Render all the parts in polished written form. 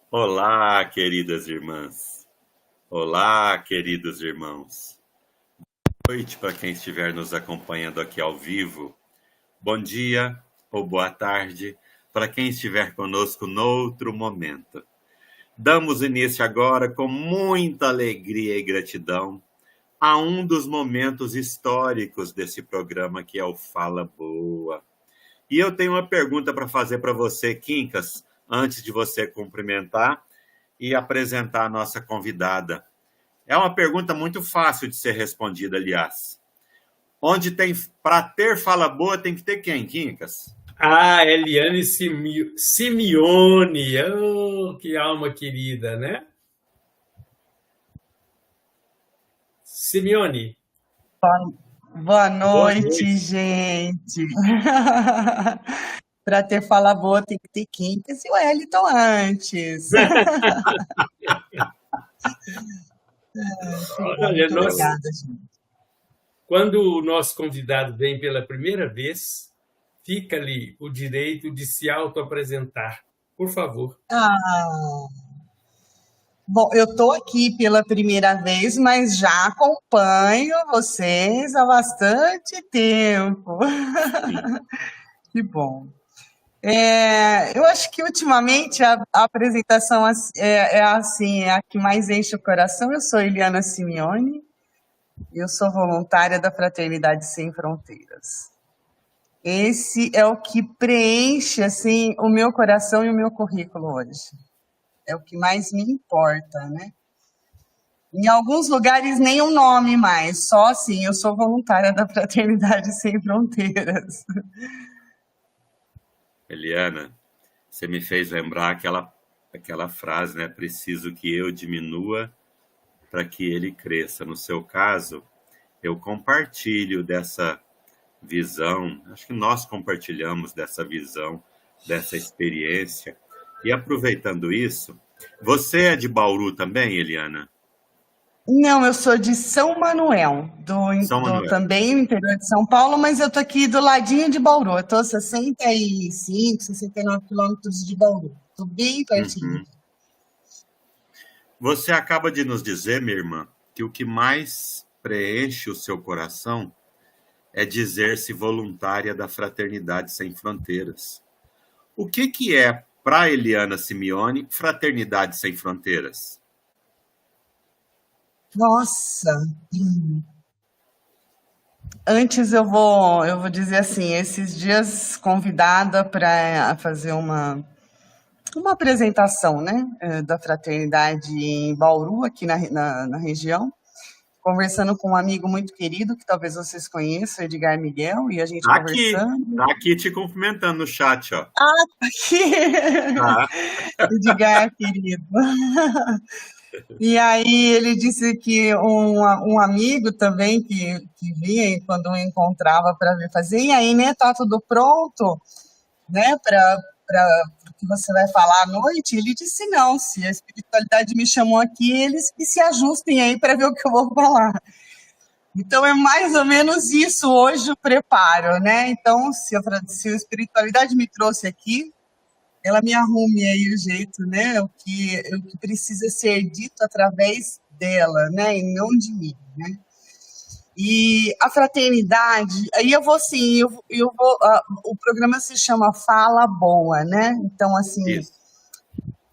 Olá, queridas irmãs. Olá, queridos irmãos. Boa noite para quem estiver nos acompanhando aqui ao vivo. Bom dia ou boa tarde para quem estiver conosco noutro momento. Damos início agora com muita alegria e gratidão a um dos momentos históricos desse programa, que é o Fala Boa. E eu tenho uma pergunta para fazer para você, Quincas, antes de você cumprimentar e apresentar a nossa convidada. É uma pergunta muito fácil de ser respondida, aliás. Onde tem, para ter fala boa, tem que ter quem, Quincas? Eliane Simeone. Oh, que alma querida, né? Simeone. Boa Boa noite, gente. Para ter fala boa, tem que ter Quincas e o Wellington antes. Olha, Muito obrigada, gente. Quando o nosso convidado vem pela primeira vez, fica-lhe o direito de se auto-apresentar. Por favor. Bom, eu estou aqui pela primeira vez, mas já acompanho vocês há bastante tempo. Que bom. Eu acho que ultimamente a apresentação é a que mais enche o coração. Eu sou Eliana Simeone, eu sou voluntária da Fraternidade Sem Fronteiras. Esse é o que preenche assim, o meu coração e o meu currículo hoje. É o que mais me importa, né? Em alguns lugares nem um nome mais, só assim, eu sou voluntária da Fraternidade Sem Fronteiras. Eliana, você me fez lembrar aquela frase, né? Preciso que eu diminua para que ele cresça. No seu caso, eu compartilho dessa visão, acho que nós compartilhamos dessa visão, dessa experiência. E aproveitando isso, você é de Bauru também, Eliana? Não, eu sou de São Manuel, São Manuel. também no interior de São Paulo, mas eu tô aqui do ladinho de Bauru. Eu tô 65, 69 quilômetros de Bauru. Tô bem pertinho. Você acaba de nos dizer, minha irmã, que o que mais preenche o seu coração é dizer-se voluntária da Fraternidade Sem Fronteiras. O que é, para Eliana Simeone, Fraternidade Sem Fronteiras? Nossa! Antes eu vou dizer assim, esses dias convidada para fazer uma apresentação, né, da fraternidade em Bauru, aqui na região, conversando com um amigo muito querido, que talvez vocês conheçam, Edgar Miguel, e a gente conversando. Tá aqui te cumprimentando no chat, ó. Aqui! Edgar, querido. E aí ele disse que um amigo também que vinha quando eu encontrava para vir fazer, e aí, né, tá tudo pronto, né, para o que você vai falar à noite? Ele disse não, se a espiritualidade me chamou aqui, eles que se ajustem aí para ver o que eu vou falar. Então é mais ou menos isso hoje o preparo, né? Então, se a espiritualidade me trouxe aqui, ela me arrume aí o jeito, né? O que precisa ser dito através dela, né? E não de mim, né? E a fraternidade, aí eu vou assim, o programa se chama Fala Boa, né? Então, assim, Isso.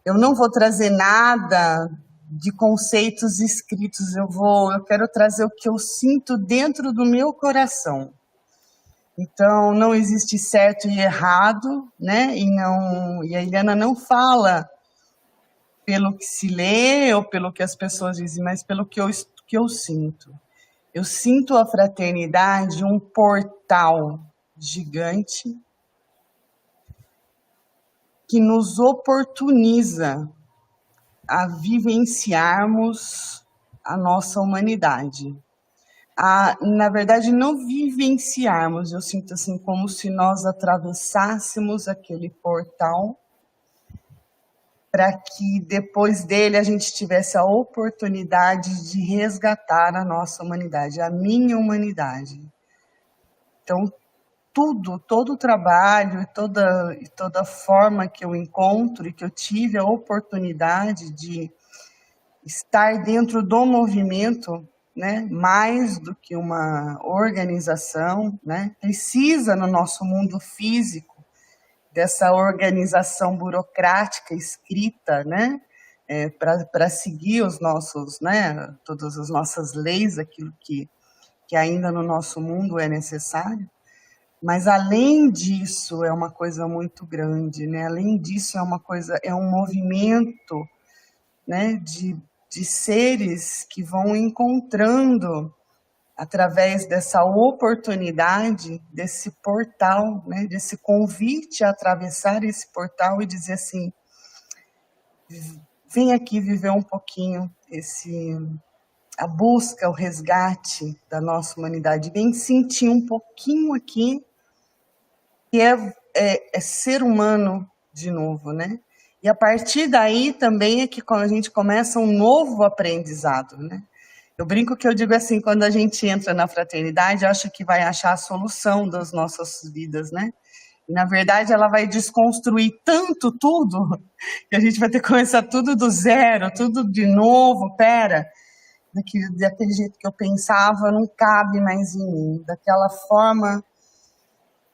eu não vou trazer nada de conceitos escritos, eu quero trazer o que eu sinto dentro do meu coração. Então, não existe certo e errado, né? E a Eliana não fala pelo que se lê ou pelo que as pessoas dizem, mas pelo que eu sinto. Eu sinto a fraternidade um portal gigante que nos oportuniza a vivenciarmos a nossa humanidade. Na verdade, não vivenciarmos, eu sinto assim como se nós atravessássemos aquele portal para que depois dele a gente tivesse a oportunidade de resgatar a nossa humanidade, a minha humanidade. Então, todo o trabalho e toda forma que eu encontro e que eu tive a oportunidade de estar dentro do movimento, né, mais do que uma organização, né, precisa no nosso mundo físico dessa organização burocrática escrita, né, para seguir os nossos, né, todas as nossas leis, aquilo que ainda no nosso mundo é necessário. Mas além disso é uma coisa muito grande, né? Além disso é um movimento, né, de seres que vão encontrando através dessa oportunidade, desse portal, né, desse convite a atravessar esse portal e dizer assim, vem aqui viver um pouquinho a busca, o resgate da nossa humanidade, vem sentir um pouquinho aqui que é ser humano de novo, né? E a partir daí também é que quando a gente começa um novo aprendizado, né? Eu brinco que eu digo assim, quando a gente entra na fraternidade, acha que vai achar a solução das nossas vidas, né? E, na verdade, ela vai desconstruir tanto tudo, que a gente vai ter que começar tudo do zero, tudo de novo, daquele jeito que eu pensava, não cabe mais em mim, daquela forma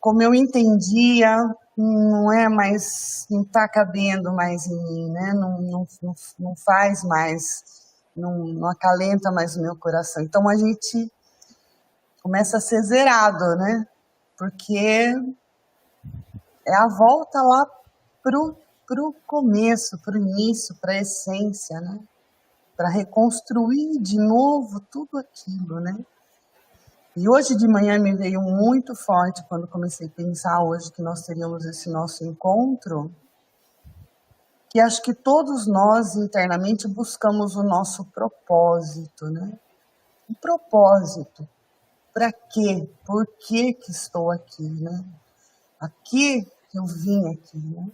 como eu entendia, não está cabendo mais em mim, né? Não faz mais, não acalenta mais o meu coração. Então a gente começa a ser zerado, né? Porque é a volta lá pro começo, pro início, para a essência, né? Para reconstruir de novo tudo aquilo, né? E hoje de manhã me veio muito forte quando comecei a pensar hoje que nós teríamos esse nosso encontro, que acho que todos nós internamente buscamos o nosso propósito, né? Um propósito. Para quê? Por que que estou aqui, né? Aqui eu vim aqui, né?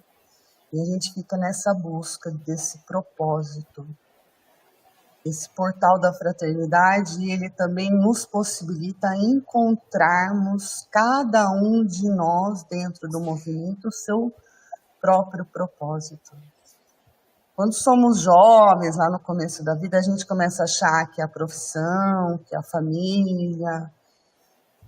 E a gente fica nessa busca desse propósito. Esse portal da fraternidade, ele também nos possibilita encontrarmos, cada um de nós, dentro do movimento, o seu próprio propósito. Quando somos jovens, lá no começo da vida, a gente começa a achar que é a profissão, que é a família,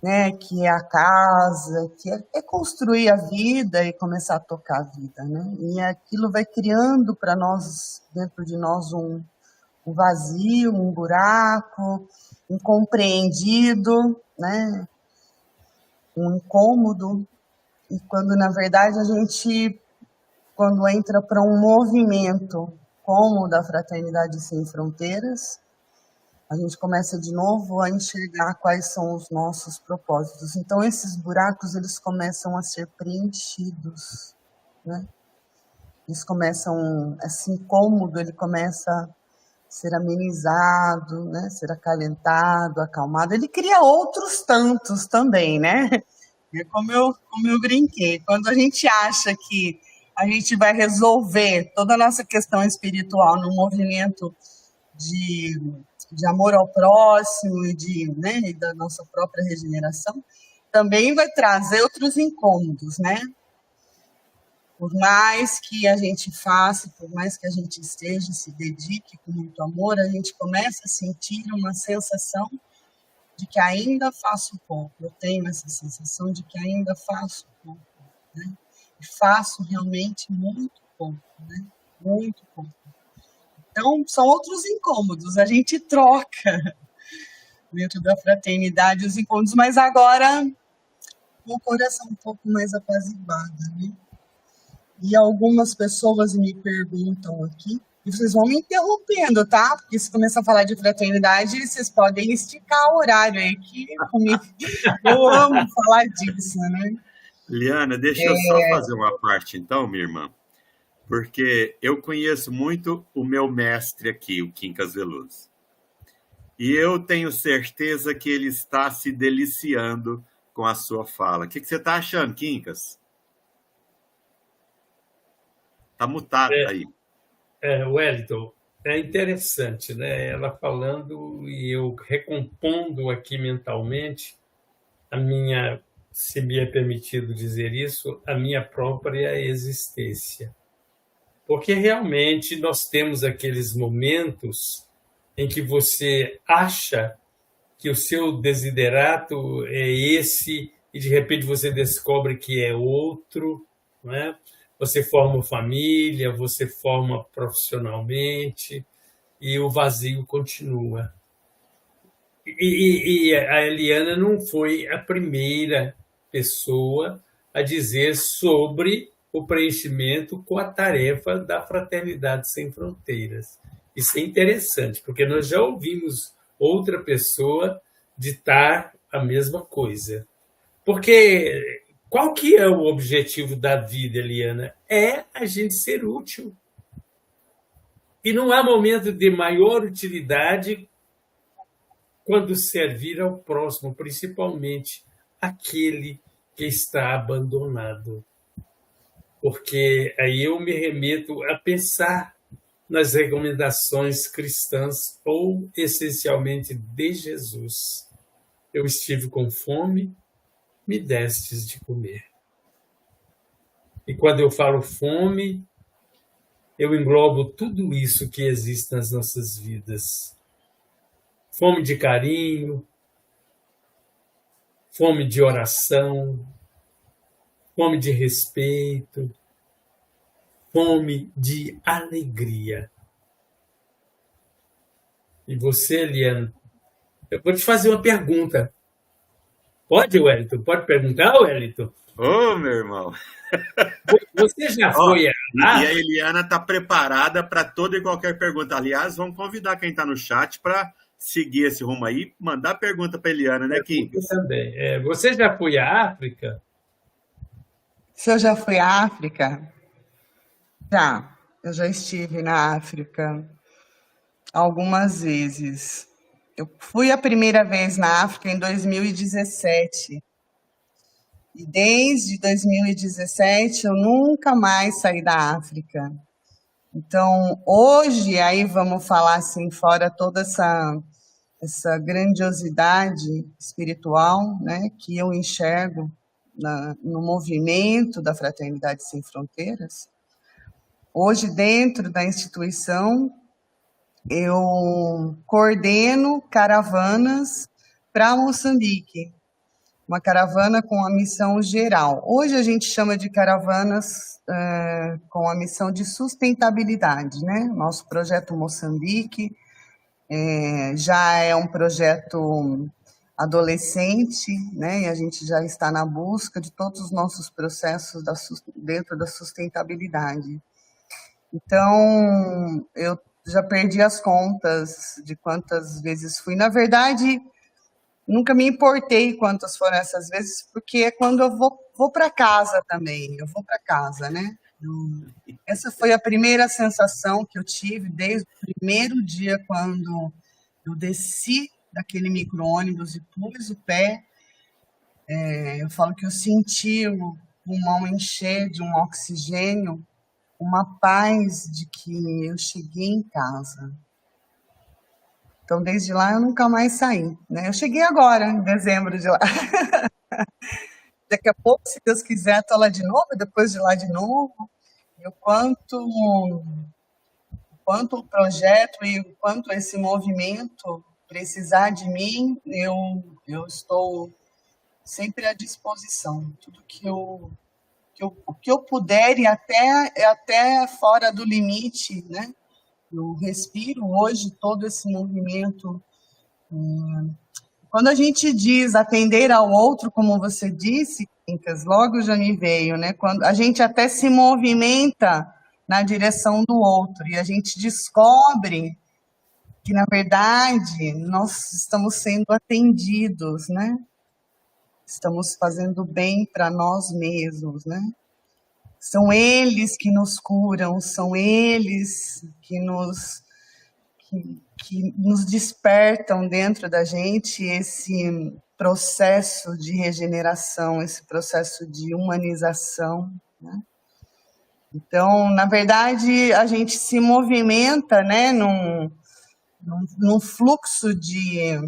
né, que é a casa, que é construir a vida e começar a tocar a vida, né? E aquilo vai criando para nós, dentro de nós, um vazio, um buraco, incompreendido, né? Um incômodo. E quando, na verdade, a gente, quando entra para um movimento como o da Fraternidade Sem Fronteiras, a gente começa de novo a enxergar quais são os nossos propósitos. Então, esses buracos, eles começam a ser preenchidos, né? Eles começam, esse incômodo, ele começa ser amenizado, né? Ser acalentado, acalmado. Ele cria outros tantos também, né? É como eu brinquei. Quando a gente acha que a gente vai resolver toda a nossa questão espiritual no movimento de amor ao próximo e né, e da nossa própria regeneração, também vai trazer outros incômodos, né? Por mais que a gente faça, por mais que a gente esteja, se dedique com muito amor, a gente começa a sentir uma sensação de que ainda faço pouco. Eu tenho essa sensação de que ainda faço pouco, né? E faço realmente muito pouco, né? Muito pouco. Então, são outros incômodos, a gente troca dentro da fraternidade os incômodos, mas agora com o coração um pouco mais apaziguado, né? E algumas pessoas me perguntam aqui, e vocês vão me interrompendo, tá? Porque se começar a falar de fraternidade, vocês podem esticar o horário aí, que eu amo falar disso, né? Liana, deixa eu só fazer uma parte então, minha irmã, porque eu conheço muito o meu mestre aqui, o Quincas Veloso. E eu tenho certeza que ele está se deliciando com a sua fala. O que você está achando, Quincas? Está mutado aí. Wellington, é interessante, né? Ela falando e eu recompondo aqui mentalmente a minha se me é permitido dizer isso, a minha própria existência. Porque realmente nós temos aqueles momentos em que você acha que o seu desiderato é esse e de repente você descobre que é outro, não é? Você forma família, você forma profissionalmente e o vazio continua. E a Eliana não foi a primeira pessoa a dizer sobre o preenchimento com a tarefa da Fraternidade Sem Fronteiras. Isso é interessante, porque nós já ouvimos outra pessoa ditar a mesma coisa. Porque qual que é o objetivo da vida, Eliana? É a gente ser útil. E não há momento de maior utilidade quando servir ao próximo, principalmente aquele que está abandonado. Porque aí eu me remeto a pensar nas recomendações cristãs ou, essencialmente, de Jesus. Eu estive com fome, me destes de comer. E quando eu falo fome, eu englobo tudo isso que existe nas nossas vidas. Fome de carinho, fome de oração, fome de respeito, fome de alegria. E você, Eliana, eu vou te fazer uma pergunta. Pode, Wellington? Pode perguntar, Wellington? Ô, meu irmão. Você já Ó, foi e a Eliana está preparada para toda e qualquer pergunta. Aliás, vamos convidar quem está no chat para seguir esse rumo aí, mandar pergunta para a Eliana, né, Kim? Eu também. Você já foi à África? Se eu já fui à África? Já. Eu já estive na África algumas vezes. Eu fui a primeira vez na África em 2017. E desde 2017 eu nunca mais saí da África. Então, hoje, aí vamos falar assim, fora toda essa grandiosidade espiritual, né, que eu enxergo no movimento da Fraternidade Sem Fronteiras. Hoje, dentro da instituição, eu coordeno caravanas para Moçambique, uma caravana com a missão geral. Hoje a gente chama de caravanas com a missão de sustentabilidade, né? Nosso projeto Moçambique já é um projeto adolescente, né? E a gente já está na busca de todos os nossos processos dentro da sustentabilidade. Então, eu já perdi as contas de quantas vezes fui. Na verdade, nunca me importei quantas foram essas vezes, porque é quando eu vou para casa também, eu vou para casa, né? Essa foi a primeira sensação que eu tive desde o primeiro dia, quando eu desci daquele micro-ônibus e pus o pé. Eu falo que eu senti o pulmão encher de um oxigênio, uma paz de que eu cheguei em casa. Então, desde lá, eu nunca mais saí, né? Eu cheguei agora, em dezembro de lá. Daqui a pouco, se Deus quiser, estou lá de novo, depois de lá de novo. E o quanto o projeto e o quanto esse movimento precisar de mim, eu estou sempre à disposição. Tudo que eu puder e até fora do limite, né? Eu respiro hoje todo esse movimento. Quando a gente diz atender ao outro, como você disse, Quincas, logo já me veio, né? Quando a gente até se movimenta na direção do outro e a gente descobre que, na verdade, nós estamos sendo atendidos, né? Estamos fazendo bem para nós mesmos, né? São eles que nos curam, são eles que nos despertam dentro da gente esse processo de regeneração, esse processo de humanização, né? Então, na verdade, a gente se movimenta, né, num fluxo de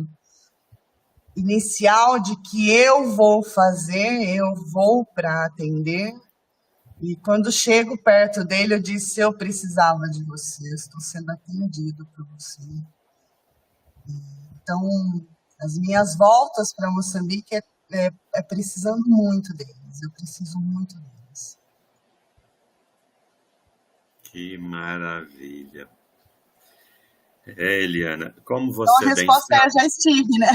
inicial de que eu vou fazer, eu vou para atender. E quando chego perto dele, eu disse: eu precisava de você, eu estou sendo atendido por você. Então, as minhas voltas para Moçambique é precisando muito deles, eu preciso muito deles. Que maravilha. Eliana, como Então, você a bem resposta sabe... é: já estive, né?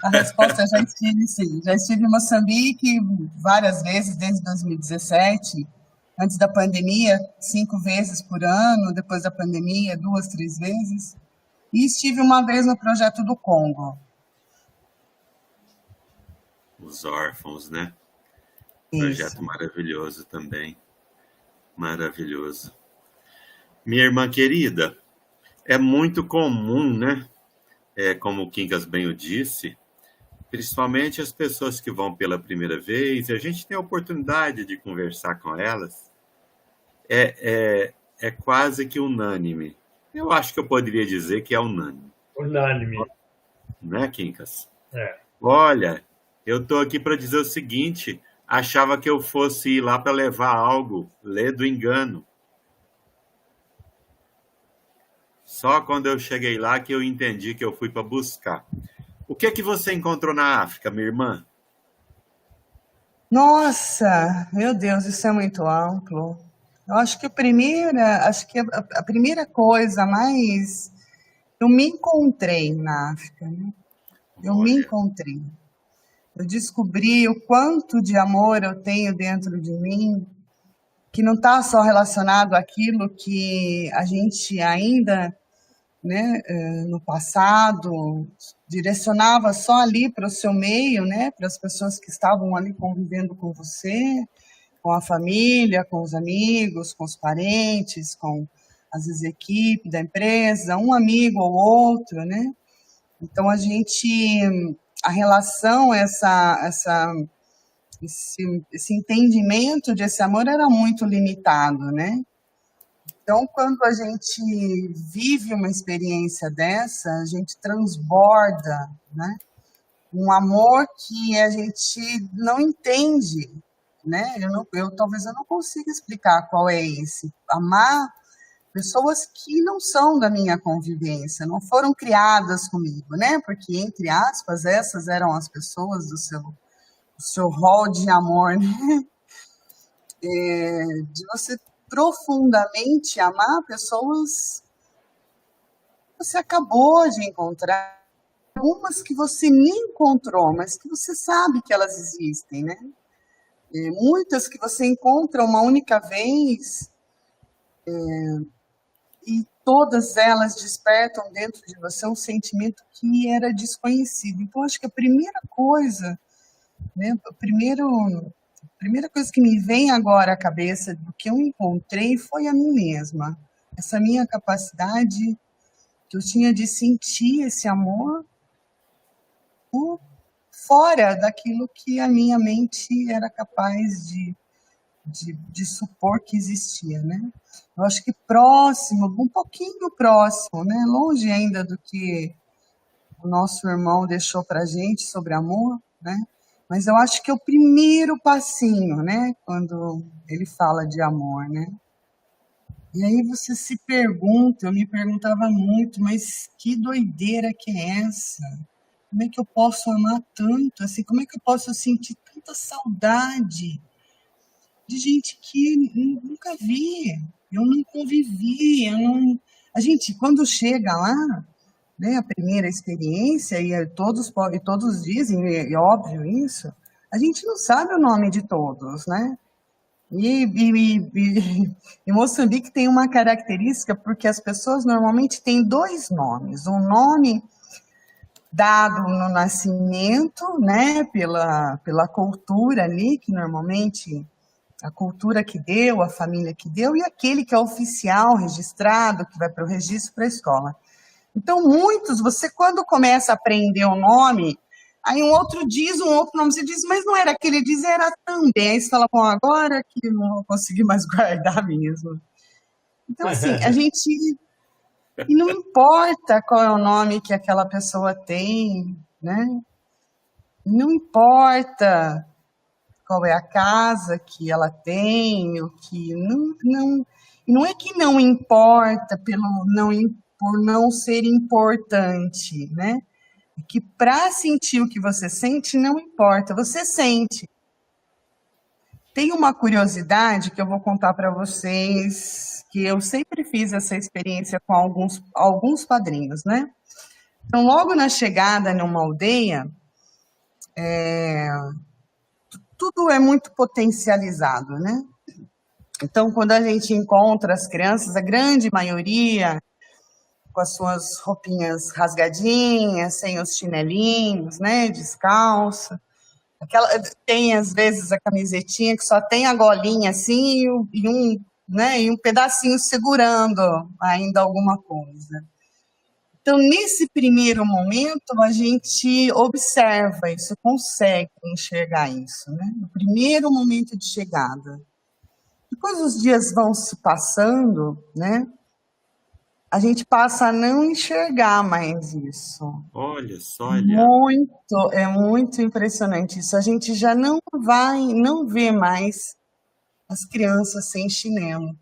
A resposta é: já estive, sim. Já estive em Moçambique várias vezes, desde 2017, antes da pandemia, 5 vezes por ano, depois da pandemia, 2, 3 vezes. E estive uma vez no Projeto do Congo. Os órfãos, né? Isso. Projeto maravilhoso também. Maravilhoso. Minha irmã querida, é muito comum, né? Como o Quincas bem o disse, principalmente as pessoas que vão pela primeira vez, e a gente tem a oportunidade de conversar com elas, é quase que unânime. Eu acho que eu poderia dizer que é unânime. Unânime. Né, Quincas? É. Olha, eu estou aqui para dizer o seguinte: achava que eu fosse ir lá para levar algo, lê do engano. Só quando eu cheguei lá que eu entendi que eu fui para buscar. O que é que você encontrou na África, minha irmã? Nossa, meu Deus, isso é muito amplo. Eu acho que a primeira coisa mais... Eu me encontrei na África, né? Eu me Olha, encontrei. Eu descobri o quanto de amor eu tenho dentro de mim, que não está só relacionado àquilo que a gente ainda, né, no passado, direcionava só ali para o seu meio, né, para as pessoas que estavam ali convivendo com você, com a família, com os amigos, com os parentes, com às vezes a equipe da empresa, um amigo ou outro, né? Então a relação, esse entendimento desse amor era muito limitado, né? Então, quando a gente vive uma experiência dessa, a gente transborda, né? Um amor que a gente não entende, né? Talvez eu não consiga explicar qual é esse. Amar pessoas que não são da minha convivência, não foram criadas comigo, né? Porque, entre aspas, essas eram as pessoas do seu rol de amor, né? De você profundamente amar pessoas que você acabou de encontrar, algumas que você nem encontrou, mas que você sabe que elas existem, né? Muitas que você encontra uma única vez, e todas elas despertam dentro de você um sentimento que era desconhecido. Então, acho que a primeira coisa, né, a primeira coisa que me vem agora à cabeça do que eu encontrei foi a mim mesma. Essa minha capacidade que eu tinha de sentir esse amor fora daquilo que a minha mente era capaz de supor que existia, né? Eu acho que próximo, um pouquinho próximo, né? Longe ainda do que o nosso irmão deixou para a gente sobre amor, né? Mas eu acho que é o primeiro passinho, né? Quando ele fala de amor, né? E aí você se pergunta, eu me perguntava muito, mas que doideira que é essa? Como é que eu posso amar tanto? Assim, como é que eu posso sentir tanta saudade de gente que eu nunca vi, eu não convivi, A gente, quando chega lá, né, a primeira experiência, e todos dizem, é óbvio isso, a gente não sabe o nome de todos, né? E Moçambique tem uma característica, porque as pessoas normalmente têm 2 nomes. Um nome dado no nascimento, né, pela cultura ali, que normalmente a cultura que deu, a família que deu, e aquele que é oficial, registrado, que vai para o registro para a escola. Então, muitos, você quando começa a aprender o nome, aí um outro nome, você diz, mas não era aquele, diz, era também. Aí você fala, bom, agora que não vou conseguir mais guardar mesmo. Então, assim, e não importa qual é o nome que aquela pessoa tem, né? Não importa qual é a casa que ela tem, o que não é que não importa por não ser importante, né? É que para sentir o que você sente, não importa, você sente. Tem uma curiosidade que eu vou contar para vocês, que eu sempre fiz essa experiência com alguns padrinhos, né? Então, logo na chegada numa aldeia, tudo é muito potencializado, né? Então, quando a gente encontra as crianças, a grande maioria com as suas roupinhas rasgadinhas, sem os chinelinhos, né, descalça. Tem, às vezes, a camisetinha que só tem a golinha assim e um pedacinho segurando ainda alguma coisa. Então, nesse primeiro momento, a gente observa isso, consegue enxergar isso, né? No primeiro momento de chegada. Depois os dias vão se passando, né? A gente passa a não enxergar mais isso. Olha só, Eliana. É muito impressionante isso. A gente já não vê mais as crianças sem chinelo.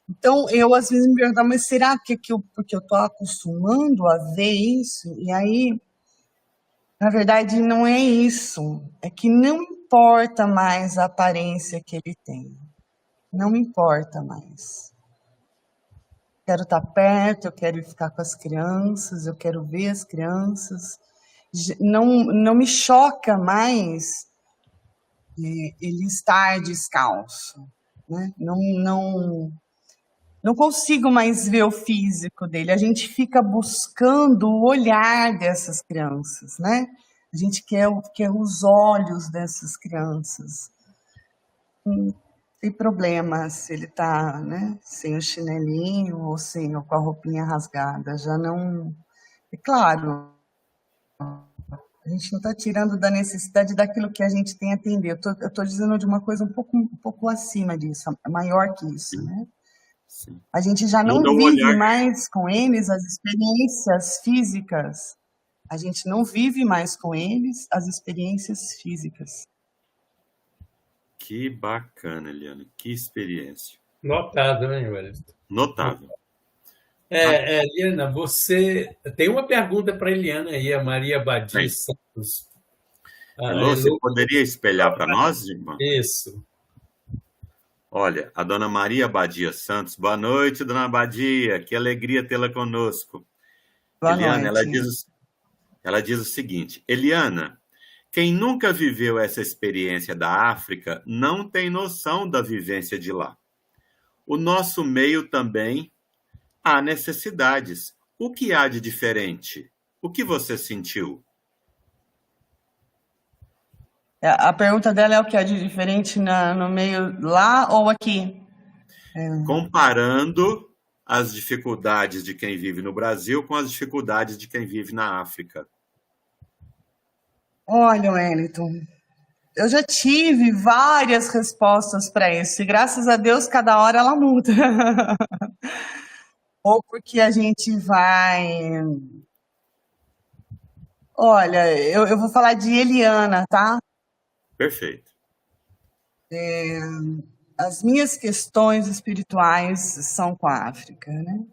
Então, eu às vezes me pergunto, mas será que porque eu estou acostumando a ver isso? E aí, na verdade, não é isso. É que não importa mais a aparência que ele tem. Não importa mais. Quero estar perto, eu quero ficar com as crianças, eu quero ver as crianças. Não me choca mais ele estar descalço, né? Não consigo mais ver o físico dele. A gente fica buscando o olhar dessas crianças, né? A gente quer os olhos dessas crianças. Não tem problema se ele está, né, sem o chinelinho ou com a roupinha rasgada. Já não... É claro, a gente não está tirando da necessidade daquilo que a gente tem a atender. Eu estou dizendo de uma coisa um pouco acima disso, maior que isso, né? Sim. A gente já não vive mais com eles as experiências físicas. A gente não vive mais com eles as experiências físicas. Que bacana, Eliana. Que experiência. Notável, hein, Wellington? Notável. Eliana, você... Tem uma pergunta para a Eliana aí, a Maria Badia Santos. Você poderia espelhar para nós, irmã? Isso. Olha, a dona Maria Badia Santos. Boa noite, dona Badia. Que alegria tê-la conosco. Boa Eliana, noite. ela diz o seguinte: Eliana, quem nunca viveu essa experiência da África não tem noção da vivência de lá. O nosso meio também há necessidades. O que há de diferente? O que você sentiu? A pergunta dela é o que há de diferente no meio lá ou aqui? Comparando as dificuldades de quem vive no Brasil com as dificuldades de quem vive na África. Olha, Wellington, eu já tive várias respostas para isso, e graças a Deus cada hora ela muda. Ou porque a gente vai... Olha, eu vou falar de Eliana, tá? Perfeito. As minhas questões espirituais são com a África, né?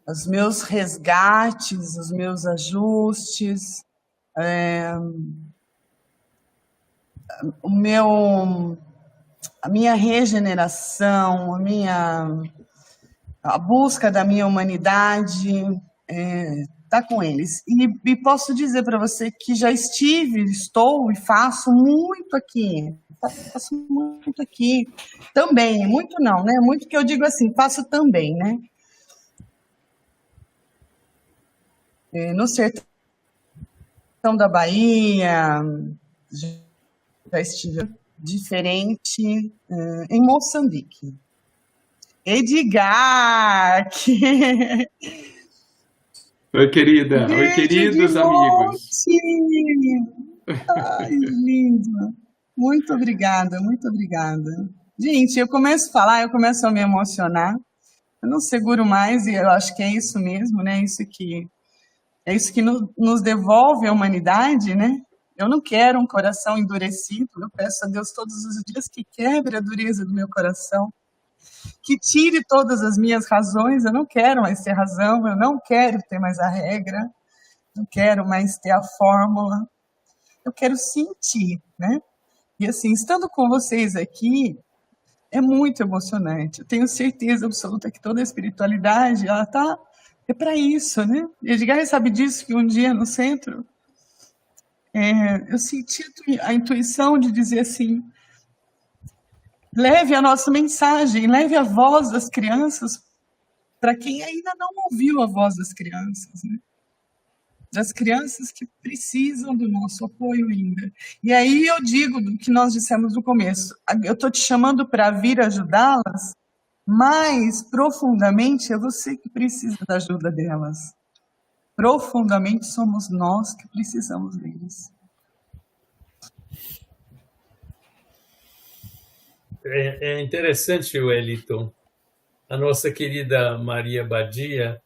Os meus resgates, os meus ajustes, a minha regeneração, a busca da minha humanidade está com eles. E posso dizer para você que já estou e faço muito aqui. Faço muito aqui também, muito não, né? Muito que eu digo assim, faço também, né? No sertão da Bahia, já estive diferente em Moçambique. Edgar! Oi, querida. Oi, queridos amigos. Ai, lindo. Muito obrigada, muito obrigada. Gente, eu começo a falar, eu começo a me emocionar. Eu não seguro mais, e eu acho que é isso mesmo, né? É isso que nos devolve a humanidade, né? Eu não quero um coração endurecido. Eu peço a Deus todos os dias que quebre a dureza do meu coração, que tire todas as minhas razões. Eu não quero mais ter razão, eu não quero ter mais a regra, não quero mais ter a fórmula. Eu quero sentir, né? E assim, estando com vocês aqui, é muito emocionante. Eu tenho certeza absoluta que toda a espiritualidade, ela tá é para isso, né? E Edgar sabe disso, que um dia no centro, eu senti a intuição de dizer assim, leve a nossa mensagem, leve a voz das crianças para quem ainda não ouviu a voz das crianças, né? Das crianças que precisam do nosso apoio ainda. E aí eu digo do que nós dissemos no começo, eu estou te chamando para vir ajudá-las, mas profundamente é você que precisa da ajuda delas. Profundamente somos nós que precisamos deles. É interessante, Wellington. A nossa querida Maria Badia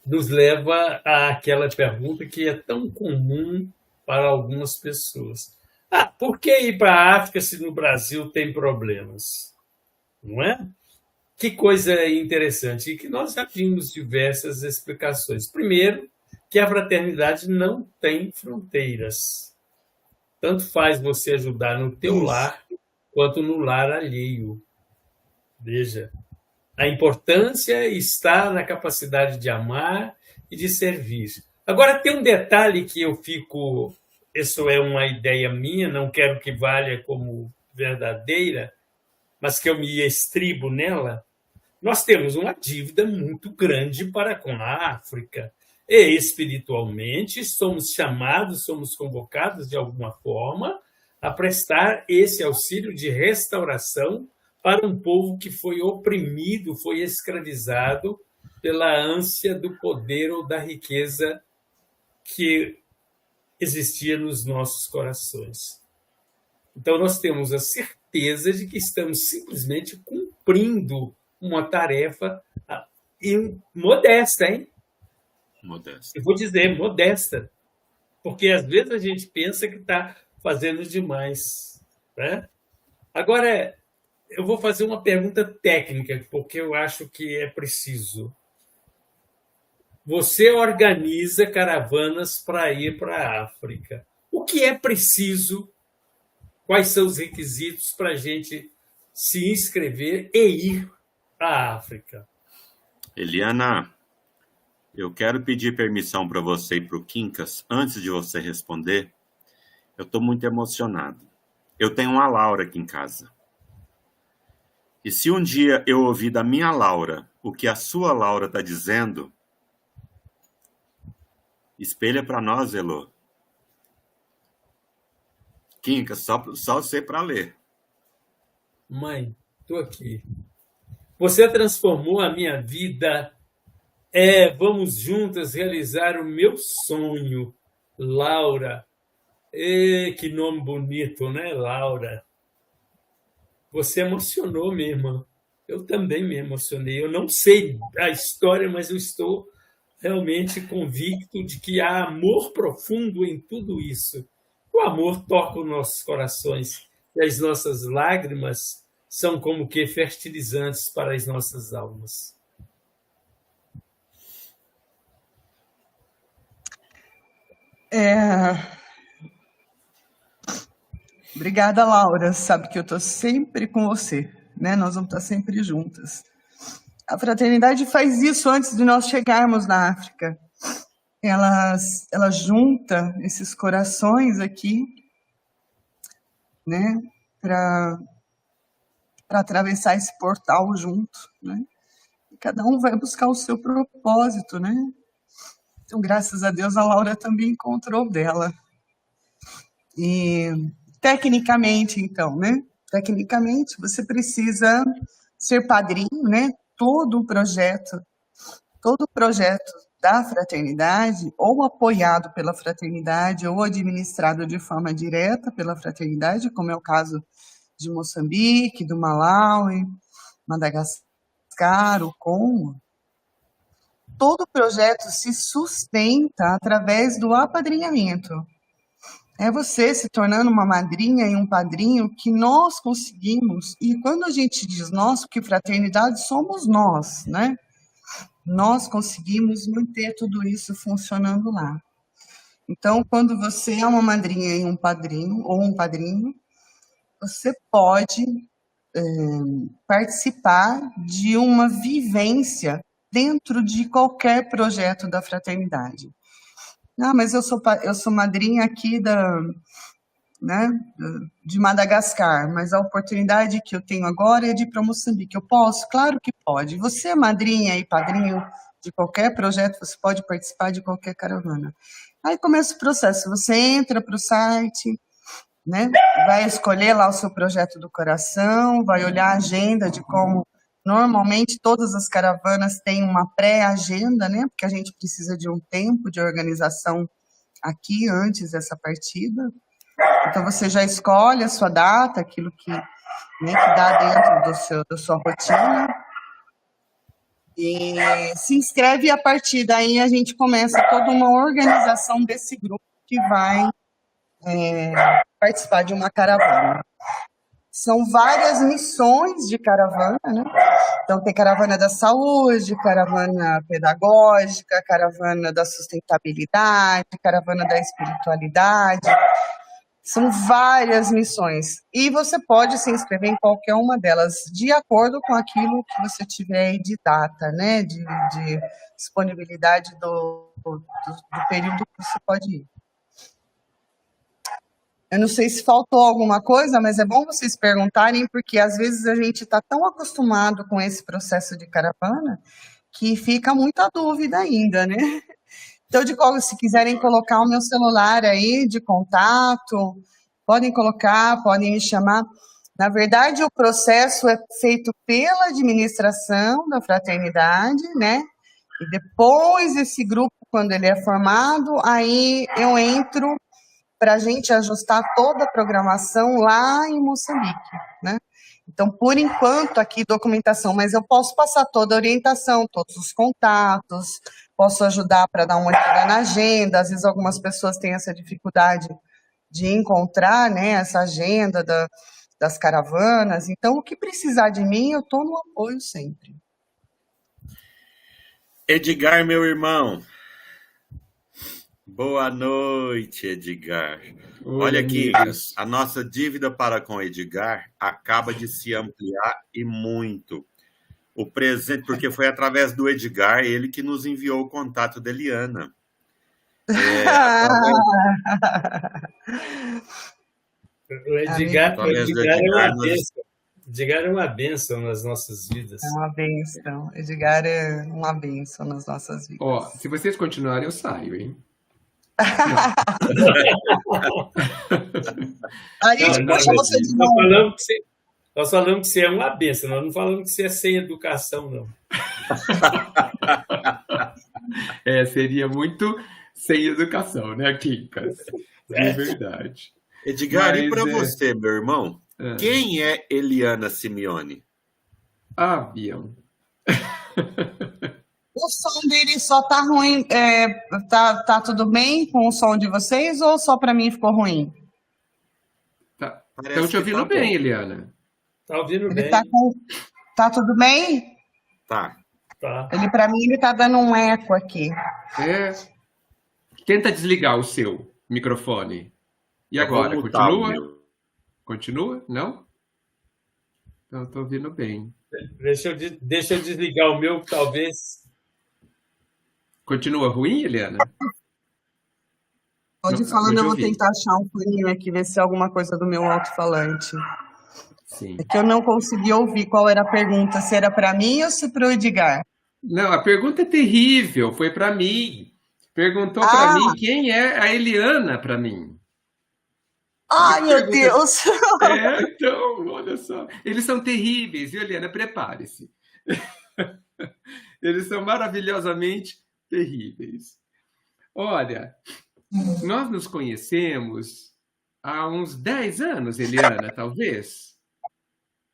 nos leva àquela pergunta que é tão comum para algumas pessoas. Por que ir para a África se no Brasil tem problemas? Não é? Que coisa interessante, e que nós já vimos diversas explicações. Primeiro, que a fraternidade não tem fronteiras. Tanto faz você ajudar no teu lar, quanto no lar alheio. Veja, a importância está na capacidade de amar e de servir. Agora, tem um detalhe que eu fico... Isso é uma ideia minha, não quero que valha como verdadeira, mas que eu me estribo nela. Nós temos uma dívida muito grande para com a África. E, espiritualmente, somos chamados, somos convocados, de alguma forma, a prestar esse auxílio de restauração para um povo que foi oprimido, foi escravizado pela ânsia do poder ou da riqueza que existia nos nossos corações. Então, nós temos a certeza de que estamos simplesmente cumprindo uma tarefa modesta, hein? Modesta. Eu vou dizer, modesta. Porque, às vezes, a gente pensa que está fazendo demais, né? Agora, eu vou fazer uma pergunta técnica, porque eu acho que é preciso. Você organiza caravanas para ir para a África. O que é preciso? Quais são os requisitos para a gente se inscrever e ir à África? Eliana, eu quero pedir permissão para você e para o Quincas, antes de você responder. Eu estou muito emocionado. Eu tenho uma Laura aqui em casa. E se um dia eu ouvir da minha Laura o que a sua Laura está dizendo, espelha para nós, Elô. Quincas, só você para ler. Mãe, estou aqui. Você transformou a minha vida. Vamos juntas realizar o meu sonho. Laura. Que nome bonito, né, Laura? Você emocionou, minha irmã. Eu também me emocionei. Eu não sei a história, mas eu estou realmente convicto de que há amor profundo em tudo isso. O amor toca os nossos corações e as nossas lágrimas são como que fertilizantes para as nossas almas. Obrigada, Laura. Sabe que eu estou sempre com você, né? Nós vamos estar sempre juntas. A fraternidade faz isso antes de nós chegarmos na África. Ela junta esses corações aqui, né? Para atravessar esse portal junto, né? E cada um vai buscar o seu propósito, né? Então, graças a Deus, a Laura também encontrou o dela. E tecnicamente, então, né? Tecnicamente, você precisa ser padrinho, né? Todo o projeto da fraternidade, ou apoiado pela fraternidade, ou administrado de forma direta pela fraternidade, como é o caso de Moçambique, do Malawi, Madagascar, o Congo. Todo o projeto se sustenta através do apadrinhamento. É você se tornando uma madrinha e um padrinho que nós conseguimos. E quando a gente diz nós, porque fraternidade somos nós, né? Nós conseguimos manter tudo isso funcionando lá. Então, quando você é uma madrinha e um padrinho, ou um padrinho, você pode participar de uma vivência dentro de qualquer projeto da fraternidade. Ah, mas eu sou madrinha aqui né, de Madagascar, mas a oportunidade que eu tenho agora é de ir para Moçambique. Eu posso? Claro que pode. Você é madrinha e padrinho de qualquer projeto, você pode participar de qualquer caravana. Aí começa o processo, você entra para o site, né, vai escolher lá o seu projeto do coração, vai olhar a agenda de como normalmente todas as caravanas têm uma pré-agenda, né, porque a gente precisa de um tempo de organização aqui antes dessa partida. Então, você já escolhe a sua data, aquilo que, né, que dá dentro da sua rotina, e se inscreve, e a partir daí a gente começa toda uma organização desse grupo que vai participar de uma caravana. São várias missões de caravana, né? Então, tem caravana da saúde, caravana pedagógica, caravana da sustentabilidade, caravana da espiritualidade. São várias missões. E você pode se inscrever em qualquer uma delas, de acordo com aquilo que você tiver aí de data, né? De disponibilidade do período que você pode ir. Eu não sei se faltou alguma coisa, mas é bom vocês perguntarem, porque às vezes a gente está tão acostumado com esse processo de caravana que fica muita dúvida ainda, né? Então, se quiserem colocar o meu celular aí de contato, podem colocar, podem me chamar. Na verdade, o processo é feito pela administração da fraternidade, né? E depois esse grupo, quando ele é formado, aí eu entro para a gente ajustar toda a programação lá em Moçambique, né? Então, por enquanto, aqui documentação, mas eu posso passar toda a orientação, todos os contatos, posso ajudar para dar uma olhada na agenda. Às vezes algumas pessoas têm essa dificuldade de encontrar, né, essa agenda das caravanas. Então, o que precisar de mim, eu estou no apoio sempre. Edgar, meu irmão. Boa noite, Edgar. Oi, Olha aqui, amigos. a nossa dívida para com Edgar acaba de se ampliar e muito. O presente, porque foi através do Edgar, ele que nos enviou o contato da Eliana. O Edgar Através do é uma Edgar, bênção. Edgar é uma bênção nas nossas vidas. É uma bênção. Edgar é uma bênção nas nossas vidas. Ó, se vocês continuarem, eu saio, hein? A gente puxa você de novo. Nós falamos que você é uma bênção, nós não falamos que você é sem educação, não. Seria muito sem educação, né, Quincas? É verdade. Edgar, e para você, meu irmão, quem é Eliana Simeone? Bião. O som dele só tá ruim. Tá tudo bem com o som de vocês ou só para mim ficou ruim? Estão te ouvindo bem, Eliana. Tá ouvindo Ele bem. Tá tudo bem? Tá. Para mim, ele tá dando um eco aqui. Tenta desligar o seu microfone. E agora? Continua? Continua? Não? Então, estou ouvindo bem. Deixa eu desligar o meu, talvez. Continua ruim, Eliana? Pode ir falando, eu vou tentar achar um furinho aqui, ver se é alguma coisa do meu alto-falante. Sim. É que eu não consegui ouvir qual era a pergunta, se era para mim ou se para o Edgar. Não, a pergunta é terrível, foi para mim. Perguntou para mim quem é a Eliana para mim. Ai, meu Deus! Então, olha só. Eles são terríveis, viu, Eliana? Prepare-se. Eles são maravilhosamente terríveis. Olha, nós nos conhecemos há uns 10 anos, Eliana, talvez.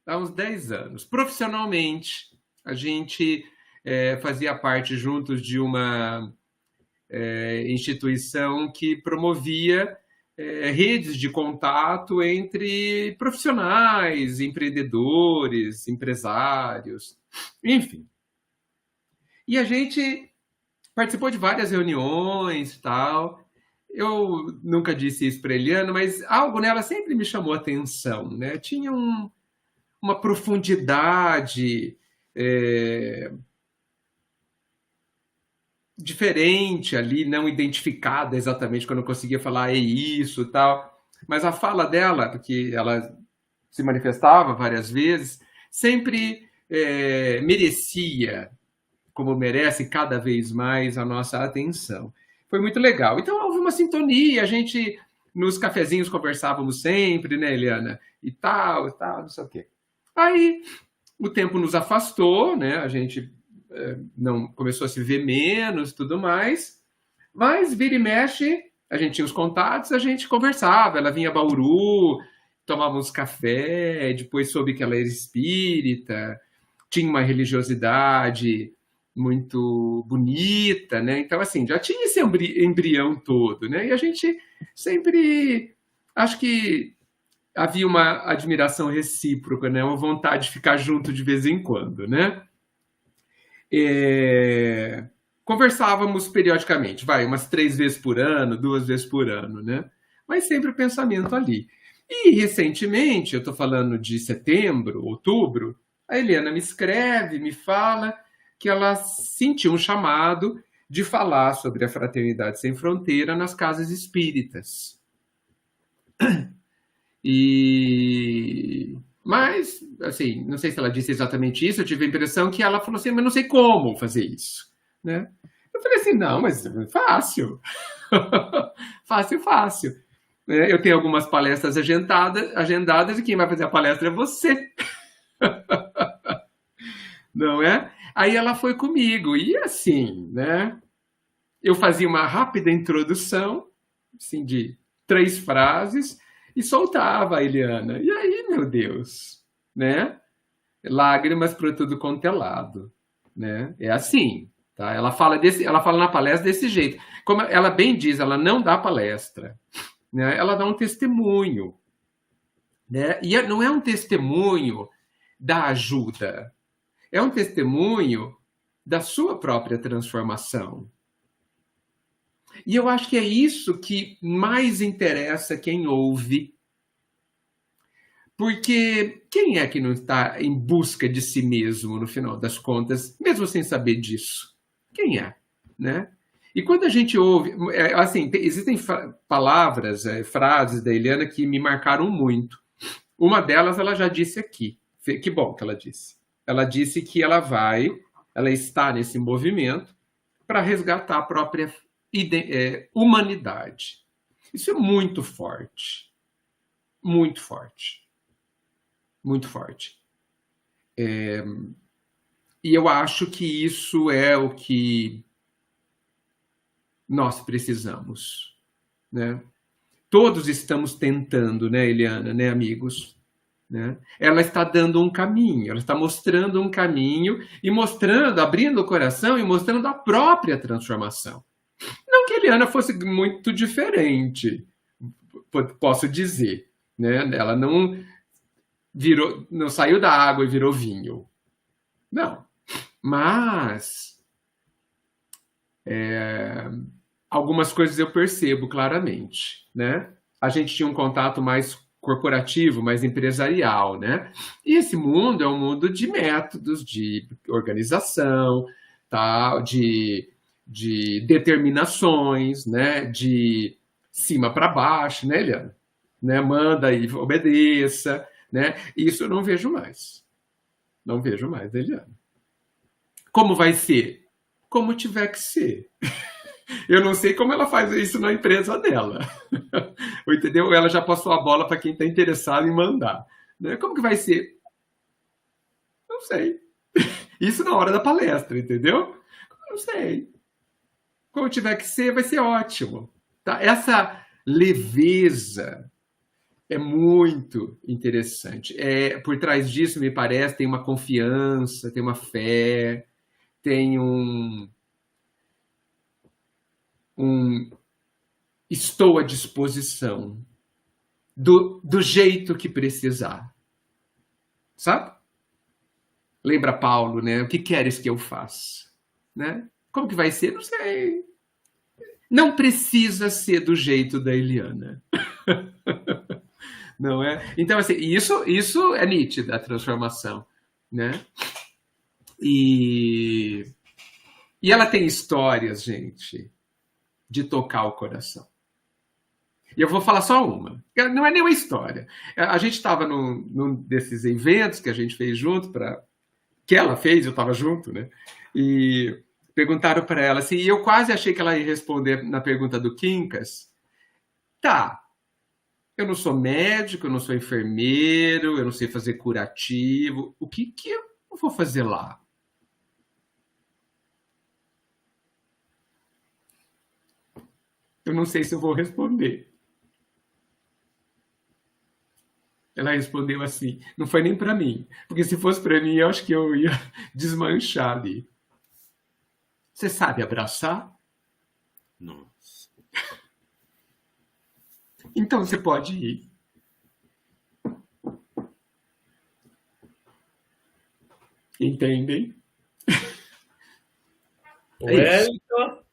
Há uns 10 anos. Profissionalmente, a gente fazia parte juntos de uma instituição que promovia redes de contato entre profissionais, empreendedores, empresários, enfim. E a gente participou de várias reuniões e tal. Eu nunca disse isso para a Eliana, mas algo nela sempre me chamou a atenção, né? Tinha uma profundidade diferente ali, não identificada exatamente, quando eu conseguia falar é isso e tal. Mas a fala dela, porque ela se manifestava várias vezes, sempre merecia, como merece cada vez mais, a nossa atenção. Foi muito legal. Então houve uma sintonia, a gente nos cafezinhos conversávamos sempre, né, Eliana? E tal, não sei o quê. Aí o tempo nos afastou, né? A gente não começou a se ver menos, tudo mais. Mas vira e mexe, a gente tinha os contatos, a gente conversava. Ela vinha a Bauru, tomávamos café, depois soube que ela era espírita, tinha uma religiosidade muito bonita, né? Então, assim, já tinha esse embrião todo, né? E a gente sempre, acho que havia uma admiração recíproca, né? Uma vontade de ficar junto de vez em quando, né? Conversávamos periodicamente, umas 3 vezes por ano, 2 vezes por ano, né? Mas sempre o pensamento ali. E, recentemente, eu estou falando de setembro, outubro, a Eliana me escreve, me fala que ela sentiu um chamado de falar sobre a Fraternidade Sem Fronteira nas casas espíritas. Mas, assim, não sei se ela disse exatamente isso, eu tive a impressão que ela falou assim, mas não sei como fazer isso, né? Eu falei assim, não, mas fácil. Fácil. Eu tenho algumas palestras agendadas e quem vai fazer a palestra é você. Não é? Aí ela foi comigo, e assim, né? Eu fazia uma rápida introdução, assim, de 3 frases, e soltava a Eliana. E aí, meu Deus, né? Lágrimas para tudo quanto é lado, né? É assim, tá? Ela fala na palestra desse jeito. Como ela bem diz, ela não dá palestra, né? Ela dá um testemunho, né? E não é um testemunho da ajuda, é um testemunho da sua própria transformação. E eu acho que é isso que mais interessa quem ouve. Porque quem é que não está em busca de si mesmo, no final das contas, mesmo sem saber disso? Quem é, né? E quando a gente ouve... assim, existem palavras, frases da Eliana que me marcaram muito. Uma delas ela já disse aqui. Que bom que ela disse. Ela disse que ela está nesse movimento para resgatar a própria humanidade. Isso é muito forte. Muito forte. Muito forte. E eu acho que isso é o que nós precisamos, né? Todos estamos tentando, né, Eliana, né, amigos? Né? Ela está dando um caminho, ela está mostrando um caminho e mostrando, abrindo o coração e mostrando a própria transformação. Não que a Eliana fosse muito diferente, posso dizer, né? Ela não saiu da água e virou vinho. Não. Mas algumas coisas eu percebo claramente, né? A gente tinha um contato mais corporativo, mais empresarial, né? E esse mundo é um mundo de métodos, de organização, tá? de determinações, né? De cima para baixo, né, Eliana? Né? Manda e obedeça, né? Isso eu não vejo mais. Não vejo mais, Eliana. Como vai ser? Como tiver que ser. Eu não sei como ela faz isso na empresa dela. Entendeu? Ela já passou a bola para quem está interessado em mandar. Né? Como que vai ser? Não sei. Isso na hora da palestra, entendeu? Não sei. Como tiver que ser, vai ser ótimo. Tá? Essa leveza é muito interessante. Por trás disso, me parece, tem uma confiança, tem uma fé, tem estou à disposição do jeito que precisar. Sabe? Lembra Paulo, né? O que queres que eu faça? Né? Como que vai ser? Não sei. Não precisa ser do jeito da Eliana. Não é? Então, assim, isso é nítido, a transformação. Né? E ela tem histórias, gente, de tocar o coração. E eu vou falar só uma. Não é nenhuma história. A gente estava num desses eventos que a gente fez junto, que ela fez, eu estava junto, né? E perguntaram para ela assim, e eu quase achei que ela ia responder na pergunta do Quincas. Tá, eu não sou médico, eu não sou enfermeiro, eu não sei fazer curativo. O que eu vou fazer lá? Eu não sei se eu vou responder. Ela respondeu assim, não foi nem para mim, porque se fosse para mim, eu acho que eu ia desmanchar ali. Você sabe abraçar? Nossa. Então você pode ir. Entendem? O É isso. Wellington,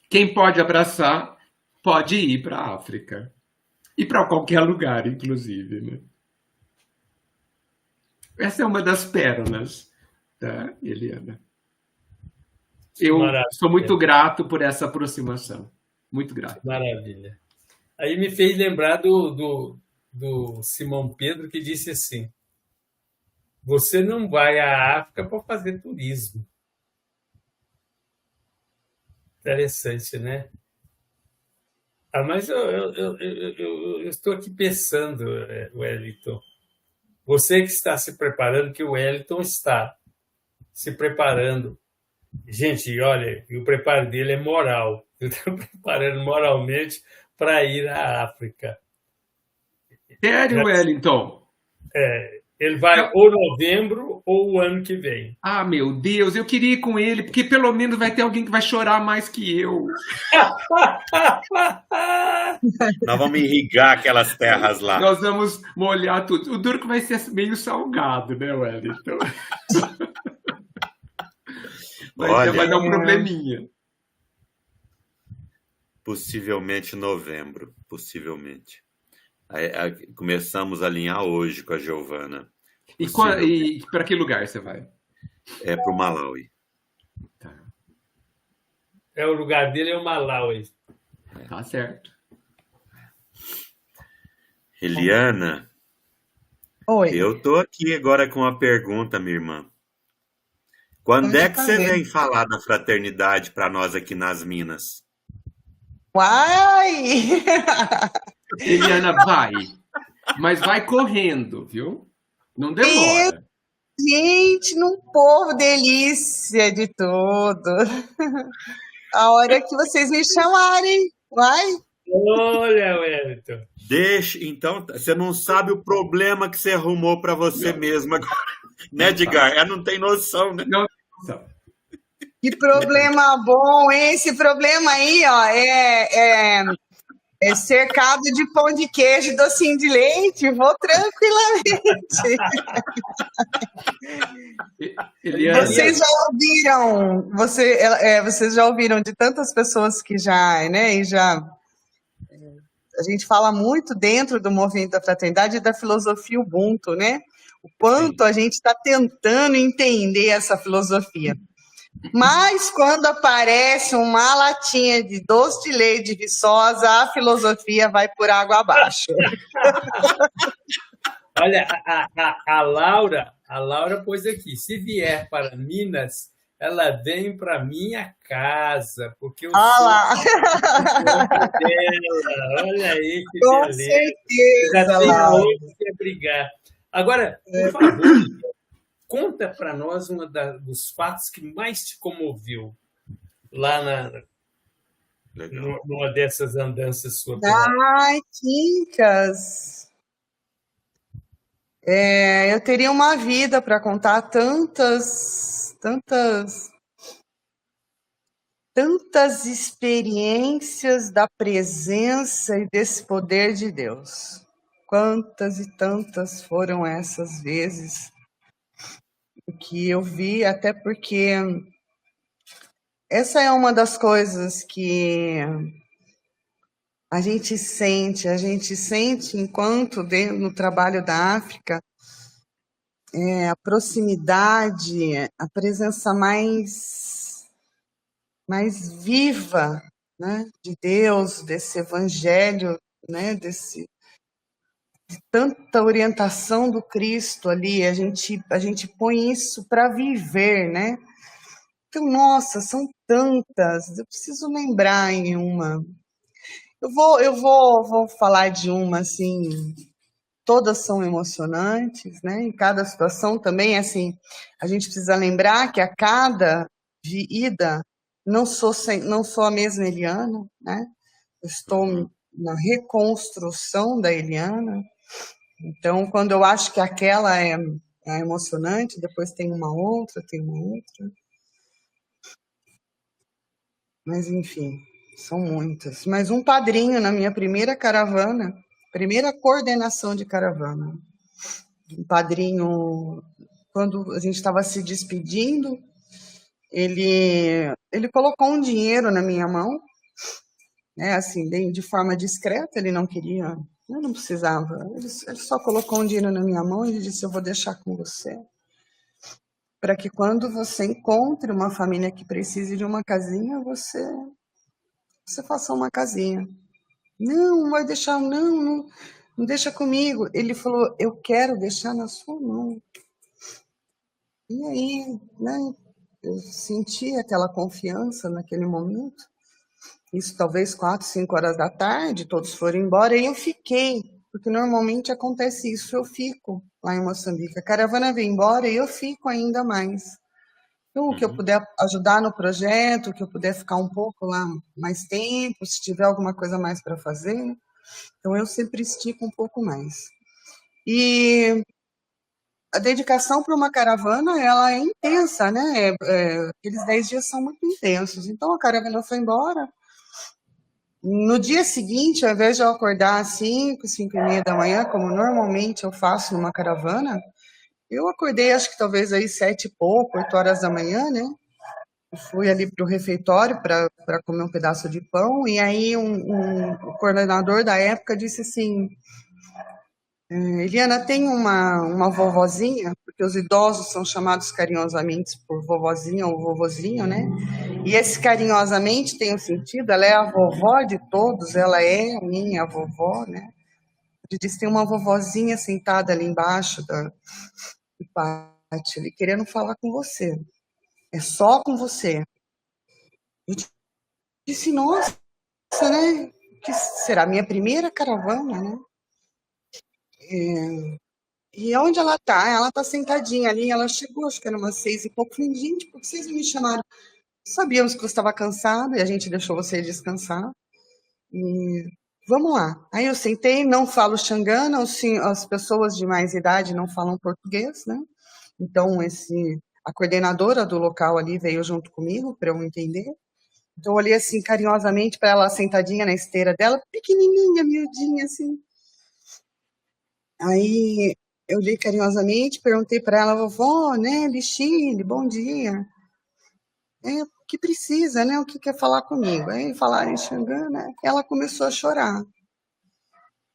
Quem pode abraçar, pode ir para a África. E para qualquer lugar, inclusive. Né? Essa é uma das pérolas da Eliana. Eu maravilha, sou muito grato por essa aproximação. Muito grato. maravilha. Aí me fez lembrar do Simão Pedro, que disse assim, você não vai à África para fazer turismo. Interessante, né? Ah, mas eu estou aqui pensando, Wellington. Você que está se preparando, que o Wellington está se preparando. Gente, olha, o preparo dele é moral. Eu estou preparando moralmente para ir à África. Sério, Wellington? Ele vai ou novembro ou o ano que vem. Ah, meu Deus, eu queria ir com ele, porque pelo menos vai ter alguém que vai chorar mais que eu. Nós vamos irrigar aquelas terras lá. Nós vamos molhar tudo. O duro que vai ser meio salgado, né, Wellington? Vai dar um probleminha. Possivelmente novembro, possivelmente. Começamos a alinhar hoje com a Giovana. E para que lugar você vai? É para o Malawi. Tá. O lugar dele é o Malawi. Tá certo. Eliana, Oi. eu tô aqui agora com uma pergunta, minha irmã. Quando Pode é que você fazer. vem falar da fraternidade para nós aqui nas Minas? Uai! Eliana, vai. Mas vai correndo, viu? Não demora. Gente, num povo delícia de tudo. A hora que vocês me chamarem, vai. Olha, Wellington. Deixa, então, você não sabe o problema que você arrumou para você mesmo agora, né, Edgar? Não tem noção, né? Não. Que problema bom! Esse problema aí, ó, é cercado de pão de queijo e docinho de leite. Vou tranquilamente. Eliana, Vocês já ouviram? Vocês já ouviram de tantas pessoas que já, né? A gente fala muito dentro do movimento da fraternidade e da filosofia Ubuntu, né? O quanto a gente está tentando entender essa filosofia. Mas quando aparece uma latinha de doce de leite de Viçosa, a filosofia vai por água abaixo. Olha, a Laura pôs aqui, se vier para Minas, ela vem para minha casa, porque eu sou lá. dela. Olha aí que Com beleza. certeza, Já tem Laura. outros que brigar. Agora, por favor, conta para nós dos fatos que mais te comoveu lá numa dessas andanças suas. Ai, Quincas. Eu teria uma vida para contar tantas tantas experiências da presença e desse poder de Deus. Quantas e tantas foram essas vezes que eu vi, até porque essa é uma das coisas que a gente sente enquanto no trabalho da África, a proximidade, a presença mais viva, né, de Deus, desse evangelho, né, de tanta orientação do Cristo ali, a gente põe isso para viver, né? Então, nossa, são tantas, eu preciso lembrar em uma. Eu vou falar de uma, assim, todas são emocionantes, né? Em cada situação também, assim, a gente precisa lembrar que a cada ida, não sou a mesma Eliana, né? Eu estou na reconstrução da Eliana. Então, quando eu acho que aquela é emocionante, depois tem uma outra. Mas, enfim, são muitas. Mas um padrinho na minha primeira caravana, primeira coordenação de caravana, um padrinho, quando a gente estava se despedindo, ele colocou um dinheiro na minha mão, né, assim, bem de forma discreta, ele não queria, eu não precisava, ele só colocou um dinheiro na minha mão e disse: eu vou deixar com você, para que quando você encontre uma família que precise de uma casinha, você faça uma casinha. Não vai deixar, não deixa comigo. Ele falou: eu quero deixar na sua mão. E aí, né, eu senti aquela confiança naquele momento. Isso talvez 4, 5 horas da tarde, todos foram embora e eu fiquei, porque normalmente acontece isso, eu fico lá em Moçambique. A caravana vem embora e eu fico ainda mais. Então, o que eu puder ajudar no projeto, o que eu puder ficar um pouco lá mais tempo, se tiver alguma coisa mais para fazer, então eu sempre estico um pouco mais. E a dedicação para uma caravana, ela é intensa, né? Aqueles 10 dias são muito intensos. Então, a caravana foi embora. No dia seguinte, ao invés de eu acordar às 5, 5:30 da manhã, como normalmente eu faço numa caravana, eu acordei, acho que talvez aí 7 e pouco, 8 horas da manhã, né? Fui ali para o refeitório para comer um pedaço de pão, e aí o coordenador da época disse assim: Eliana, tem uma vovozinha, porque os idosos são chamados carinhosamente por vovozinha ou vovozinho, né? E esse carinhosamente tem um sentido, ela é a vovó de todos, ela é a minha vovó, né? Ele disse: tem uma vovozinha sentada ali embaixo do pátio, ali, querendo falar com você. É só com você. Eu disse: nossa, né? Que será a minha primeira caravana, né? E onde ela tá? Ela tá sentadinha ali, ela chegou, acho que era umas 6 e pouco. Eu falei: gente, por que vocês me chamaram? Sabíamos que você estava cansado e a gente deixou você descansar. E vamos lá. Aí eu sentei, não falo xangana, as pessoas de mais idade não falam português, né? Então, a coordenadora do local ali veio junto comigo para eu entender. Então, eu olhei assim carinhosamente para ela sentadinha na esteira dela, pequenininha, miudinha, assim. Aí eu olhei carinhosamente, perguntei para ela: vovó, né, Lixile, bom dia. O que precisa, né? O que quer falar comigo? Aí falaram em Xangana, ela começou a chorar.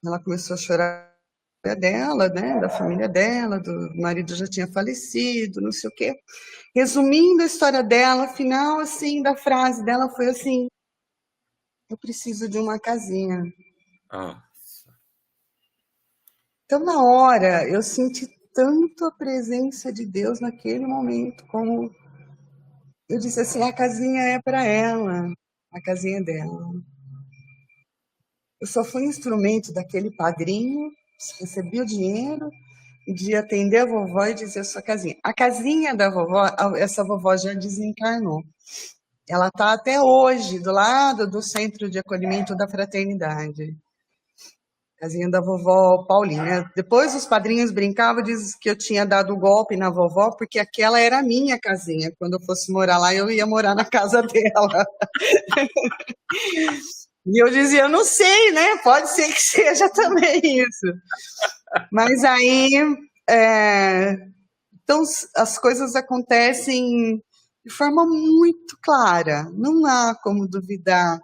Ela começou a chorar dela, né, da família dela, do marido já tinha falecido, não sei o quê. Resumindo a história dela, o final assim da frase dela foi assim: eu preciso de uma casinha. Então, na hora, eu senti tanto a presença de Deus naquele momento, como eu disse assim: a casinha é para ela, a casinha é dela. Eu só fui instrumento daquele padrinho, recebi o dinheiro, de atender a vovó e dizer: sua casinha. A casinha da vovó, essa vovó já desencarnou. Ela está até hoje do lado do Centro de Acolhimento da Fraternidade. casinha da vovó Paulinha, né? Depois os padrinhos brincavam, diz que eu tinha dado o golpe na vovó, porque aquela era a minha casinha. Quando eu fosse morar lá, eu ia morar na casa dela. E eu dizia, eu não sei, né? Pode ser que seja também isso. Mas aí, então as coisas acontecem de forma muito clara. Não há como duvidar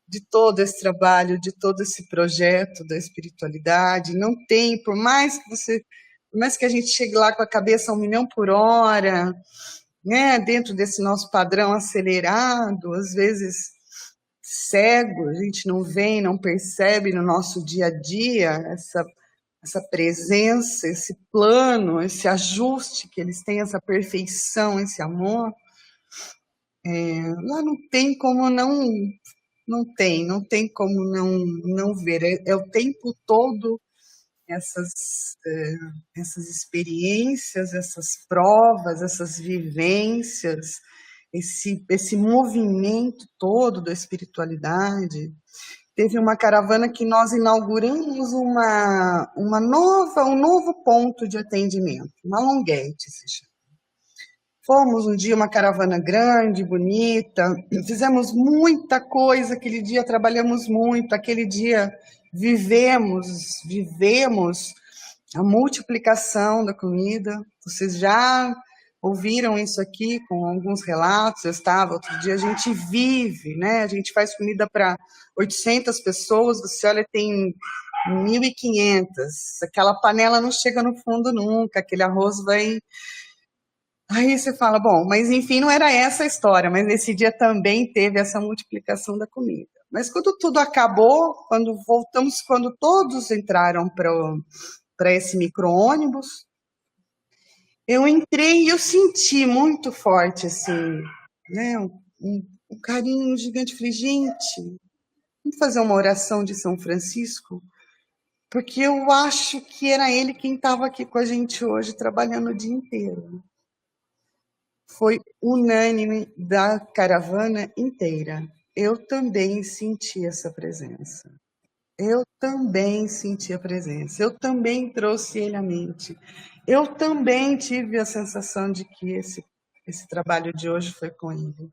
de todo esse trabalho, de todo esse projeto da espiritualidade. Não tem, por mais que a gente chegue lá com a cabeça a 1 milhão por hora, né, dentro desse nosso padrão acelerado, às vezes cego, a gente não vê, não percebe no nosso dia a dia essa presença, esse plano, esse ajuste que eles têm, essa perfeição, esse amor. Lá não tem como não tem como não ver. É o tempo todo essas experiências, essas provas, essas vivências, esse movimento todo da espiritualidade. Teve uma caravana que nós inauguramos um novo ponto de atendimento, Malonguete se chama. Fomos um dia uma caravana grande, bonita, fizemos muita coisa aquele dia, trabalhamos muito, aquele dia vivemos a multiplicação da comida. Vocês já ouviram isso aqui com alguns relatos, eu estava, outro dia a gente vive, né? A gente faz comida para 800 pessoas, você olha, tem 1.500, aquela panela não chega no fundo nunca, aquele arroz vai... Aí você fala, bom, mas enfim, não era essa a história, mas nesse dia também teve essa multiplicação da comida. Mas quando tudo acabou, quando todos entraram para esse micro-ônibus, eu entrei e eu senti muito forte, assim, né, um carinho gigante. Falei, gente, vamos fazer uma oração de São Francisco? Porque eu acho que era ele quem estava aqui com a gente hoje, trabalhando o dia inteiro. Foi unânime da caravana inteira. Eu também senti essa presença. Eu também senti a presença. Eu também trouxe ele à mente. Eu também tive a sensação de que esse trabalho de hoje foi com ele.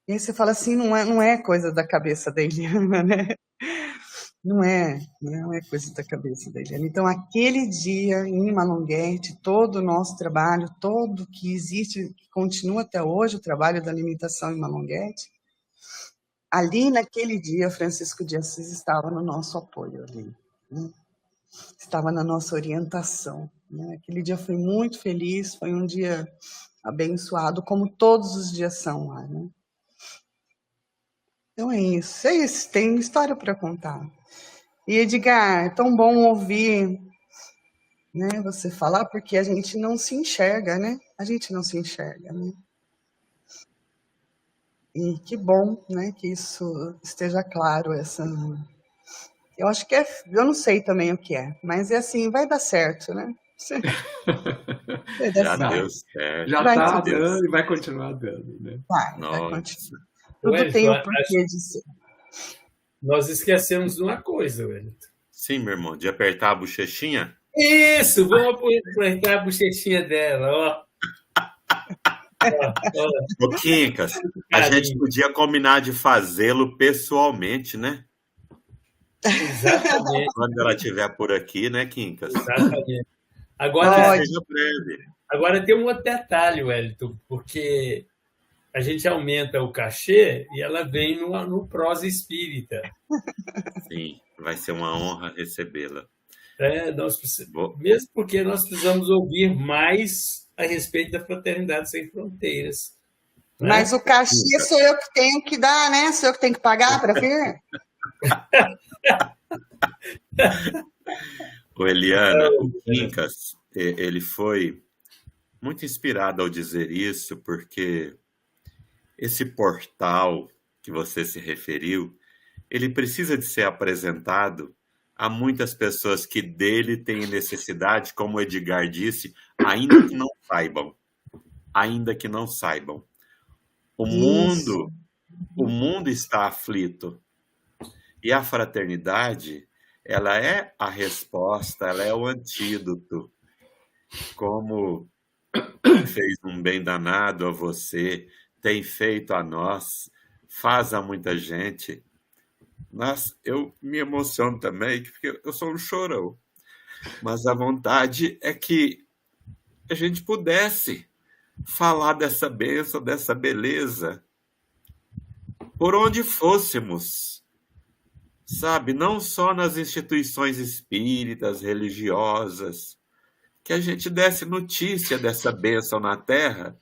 E aí você fala assim, não é coisa da cabeça da Eliana, né? Não é coisa da cabeça da Eliana. Então, aquele dia, em Malonguete, todo o nosso trabalho, todo que existe, que continua até hoje, o trabalho da alimentação em Malonguete, ali naquele dia, Francisco de Assis estava no nosso apoio ali, né? Estava na nossa orientação, né? Aquele dia foi muito feliz, foi um dia abençoado, como todos os dias são lá, né? Então é isso, tem história para contar. E Edgar, é tão bom ouvir, né, você falar, porque a gente não se enxerga, né? A gente não se enxerga, né? E que bom, né, que isso esteja claro, eu acho que eu não sei também o que é, mas é assim, vai dar certo, né? Vai dar Já deu certo. Já está dando e vai continuar dando, né? Vai continuar. Tudo tem um porquê de ser. Nós esquecemos de uma coisa, Wellington. Sim, meu irmão, de apertar a bochechinha? Isso, vamos apertar a bochechinha dela, ó. Ô, Quincas, a gente podia combinar de fazê-lo pessoalmente, né? Exatamente. Quando ela estiver por aqui, né, Quincas? Exatamente. Agora tem um outro detalhe, Wellington, porque a gente aumenta o cachê e ela vem no Prosa Espírita. Sim, vai ser uma honra recebê-la. Mesmo porque nós precisamos ouvir mais a respeito da Fraternidade Sem Fronteiras. Né? Mas o cachê sou eu que tenho que dar, né? Sou eu que tenho que pagar para vir? O Eliana, o Quincas, ele foi muito inspirado ao dizer isso, porque esse portal que você se referiu, ele precisa de ser apresentado a muitas pessoas que dele têm necessidade, como o Edgar disse, ainda que não saibam. Ainda que não saibam. O mundo está aflito. E a fraternidade, ela é a resposta, ela é o antídoto. Como fez um bem danado a você, tem feito a nós, faz a muita gente. Mas eu me emociono também, porque eu sou um chorão. Mas a vontade é que a gente pudesse falar dessa bênção, dessa beleza, por onde fôssemos, sabe? Não só nas instituições espíritas, religiosas, que a gente desse notícia dessa bênção na Terra,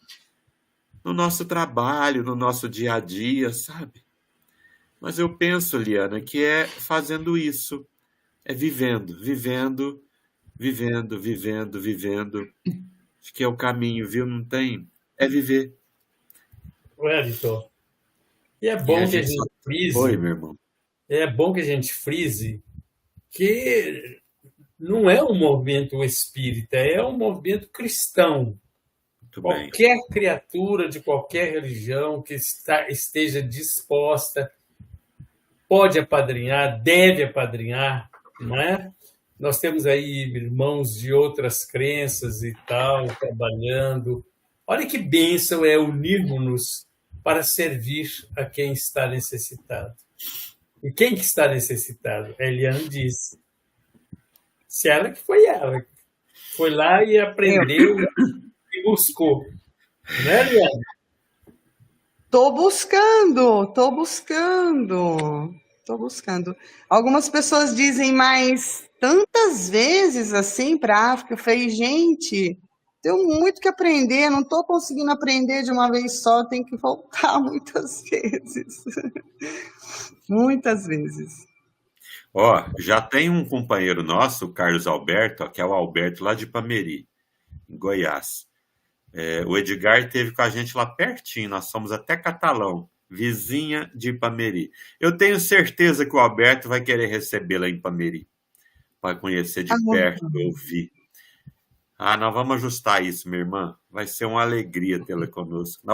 no nosso trabalho, no nosso dia a dia, sabe? Mas eu penso, Liana, que é fazendo isso, é vivendo, vivendo, vivendo, vivendo, vivendo. Acho que é o caminho, viu? Não tem? É viver. Wellington, e é E a bom que a gente só... gente Oi, frise, meu irmão. é bom que a gente frise que não é um movimento espírita, é um movimento cristão. Muito bem. Qualquer criatura de qualquer religião que esteja disposta pode apadrinhar, deve apadrinhar, não é? Nós temos aí irmãos de outras crenças e tal, trabalhando. Olha que bênção é unirmos-nos para servir a quem está necessitado. E quem que está necessitado? A Eliane disse. Se ela que foi lá e aprendeu e buscou. Não é, Eliane? Tô buscando. Algumas pessoas dizem, mas tantas vezes assim para a África, eu falei, gente, tenho muito que aprender, não estou conseguindo aprender de uma vez só, tem que voltar muitas vezes. Muitas vezes. Ó, já tem um companheiro nosso, o Carlos Alberto, ó, que é o Alberto lá de Ipameri, em Goiás. O Edgar esteve com a gente lá pertinho, nós somos até Catalão, vizinha de Ipameri. Eu tenho certeza que o Alberto vai querer recebê-la em Ipameri, para conhecer de perto, ouvir. Nós vamos ajustar isso, minha irmã. Vai ser uma alegria tê-la conosco.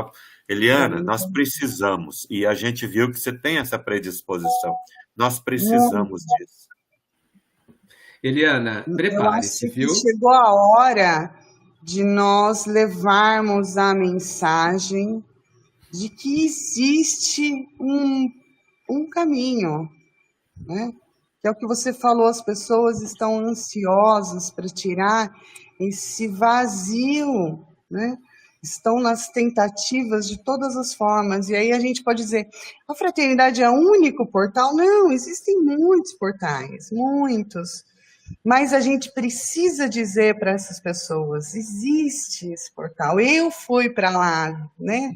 Eliana, nós precisamos, e a gente viu que você tem essa predisposição. Nós precisamos disso. Eliana, prepare-se, viu? Chegou a hora de nós levarmos a mensagem de que existe um caminho, né? Que é o que você falou, as pessoas estão ansiosas para tirar esse vazio, né? Estão nas tentativas de todas as formas. E aí a gente pode dizer, a fraternidade é o único portal? Não, existem muitos portais, muitos. Mas a gente precisa dizer para essas pessoas, existe esse portal, eu fui para lá, né?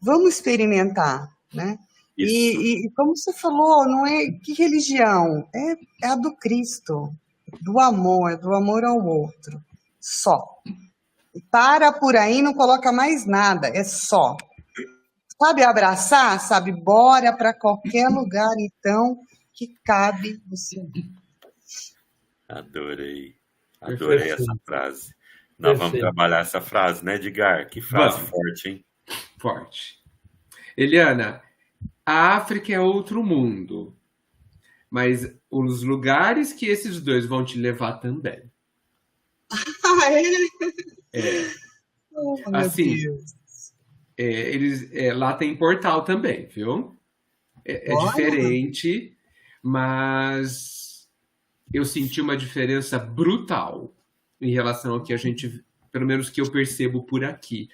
Vamos experimentar, né? E como você falou, não é que religião? É a do Cristo, do amor ao outro, só. Para por aí, não coloca mais nada, é só. Sabe abraçar? Sabe, bora para qualquer lugar, então, que cabe você. Adorei essa frase. Nós vamos trabalhar essa frase, né, Edgar? Que frase forte, hein? Forte. Eliana, a África é outro mundo, mas os lugares que esses dois vão te levar também. Oh, assim, lá tem portal também, viu? É diferente, mas eu senti uma diferença brutal em relação ao que a gente, pelo menos que eu percebo por aqui.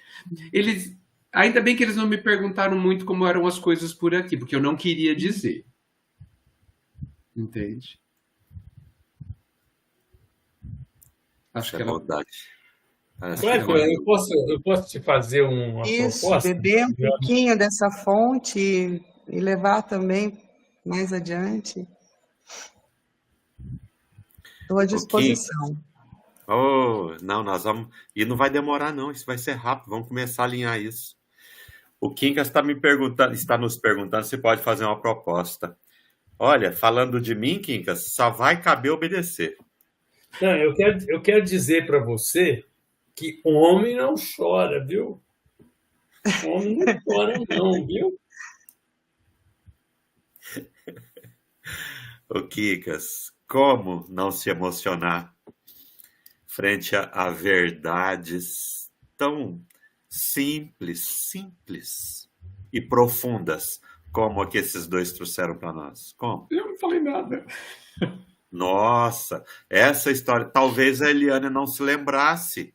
Ainda bem que eles não me perguntaram muito como eram as coisas por aqui, porque eu não queria dizer. Entende? Acho que verdade. Eu posso te fazer uma proposta? Beber um pouquinho dessa fonte e levar também mais adiante. Estou à disposição. Não, nós vamos... E não vai demorar, não. Isso vai ser rápido. Vamos começar a alinhar isso. O Quincas está nos perguntando se pode fazer uma proposta. Olha, falando de mim, Quincas, só vai caber obedecer. Não, eu quero dizer para você que homem não chora, viu? Homem não chora, não, viu? Ô, Quincas, Como não se emocionar frente a verdades tão simples e profundas como a que esses dois trouxeram para nós? Como? Eu não falei nada. Nossa, essa história, talvez a Eliane não se lembrasse,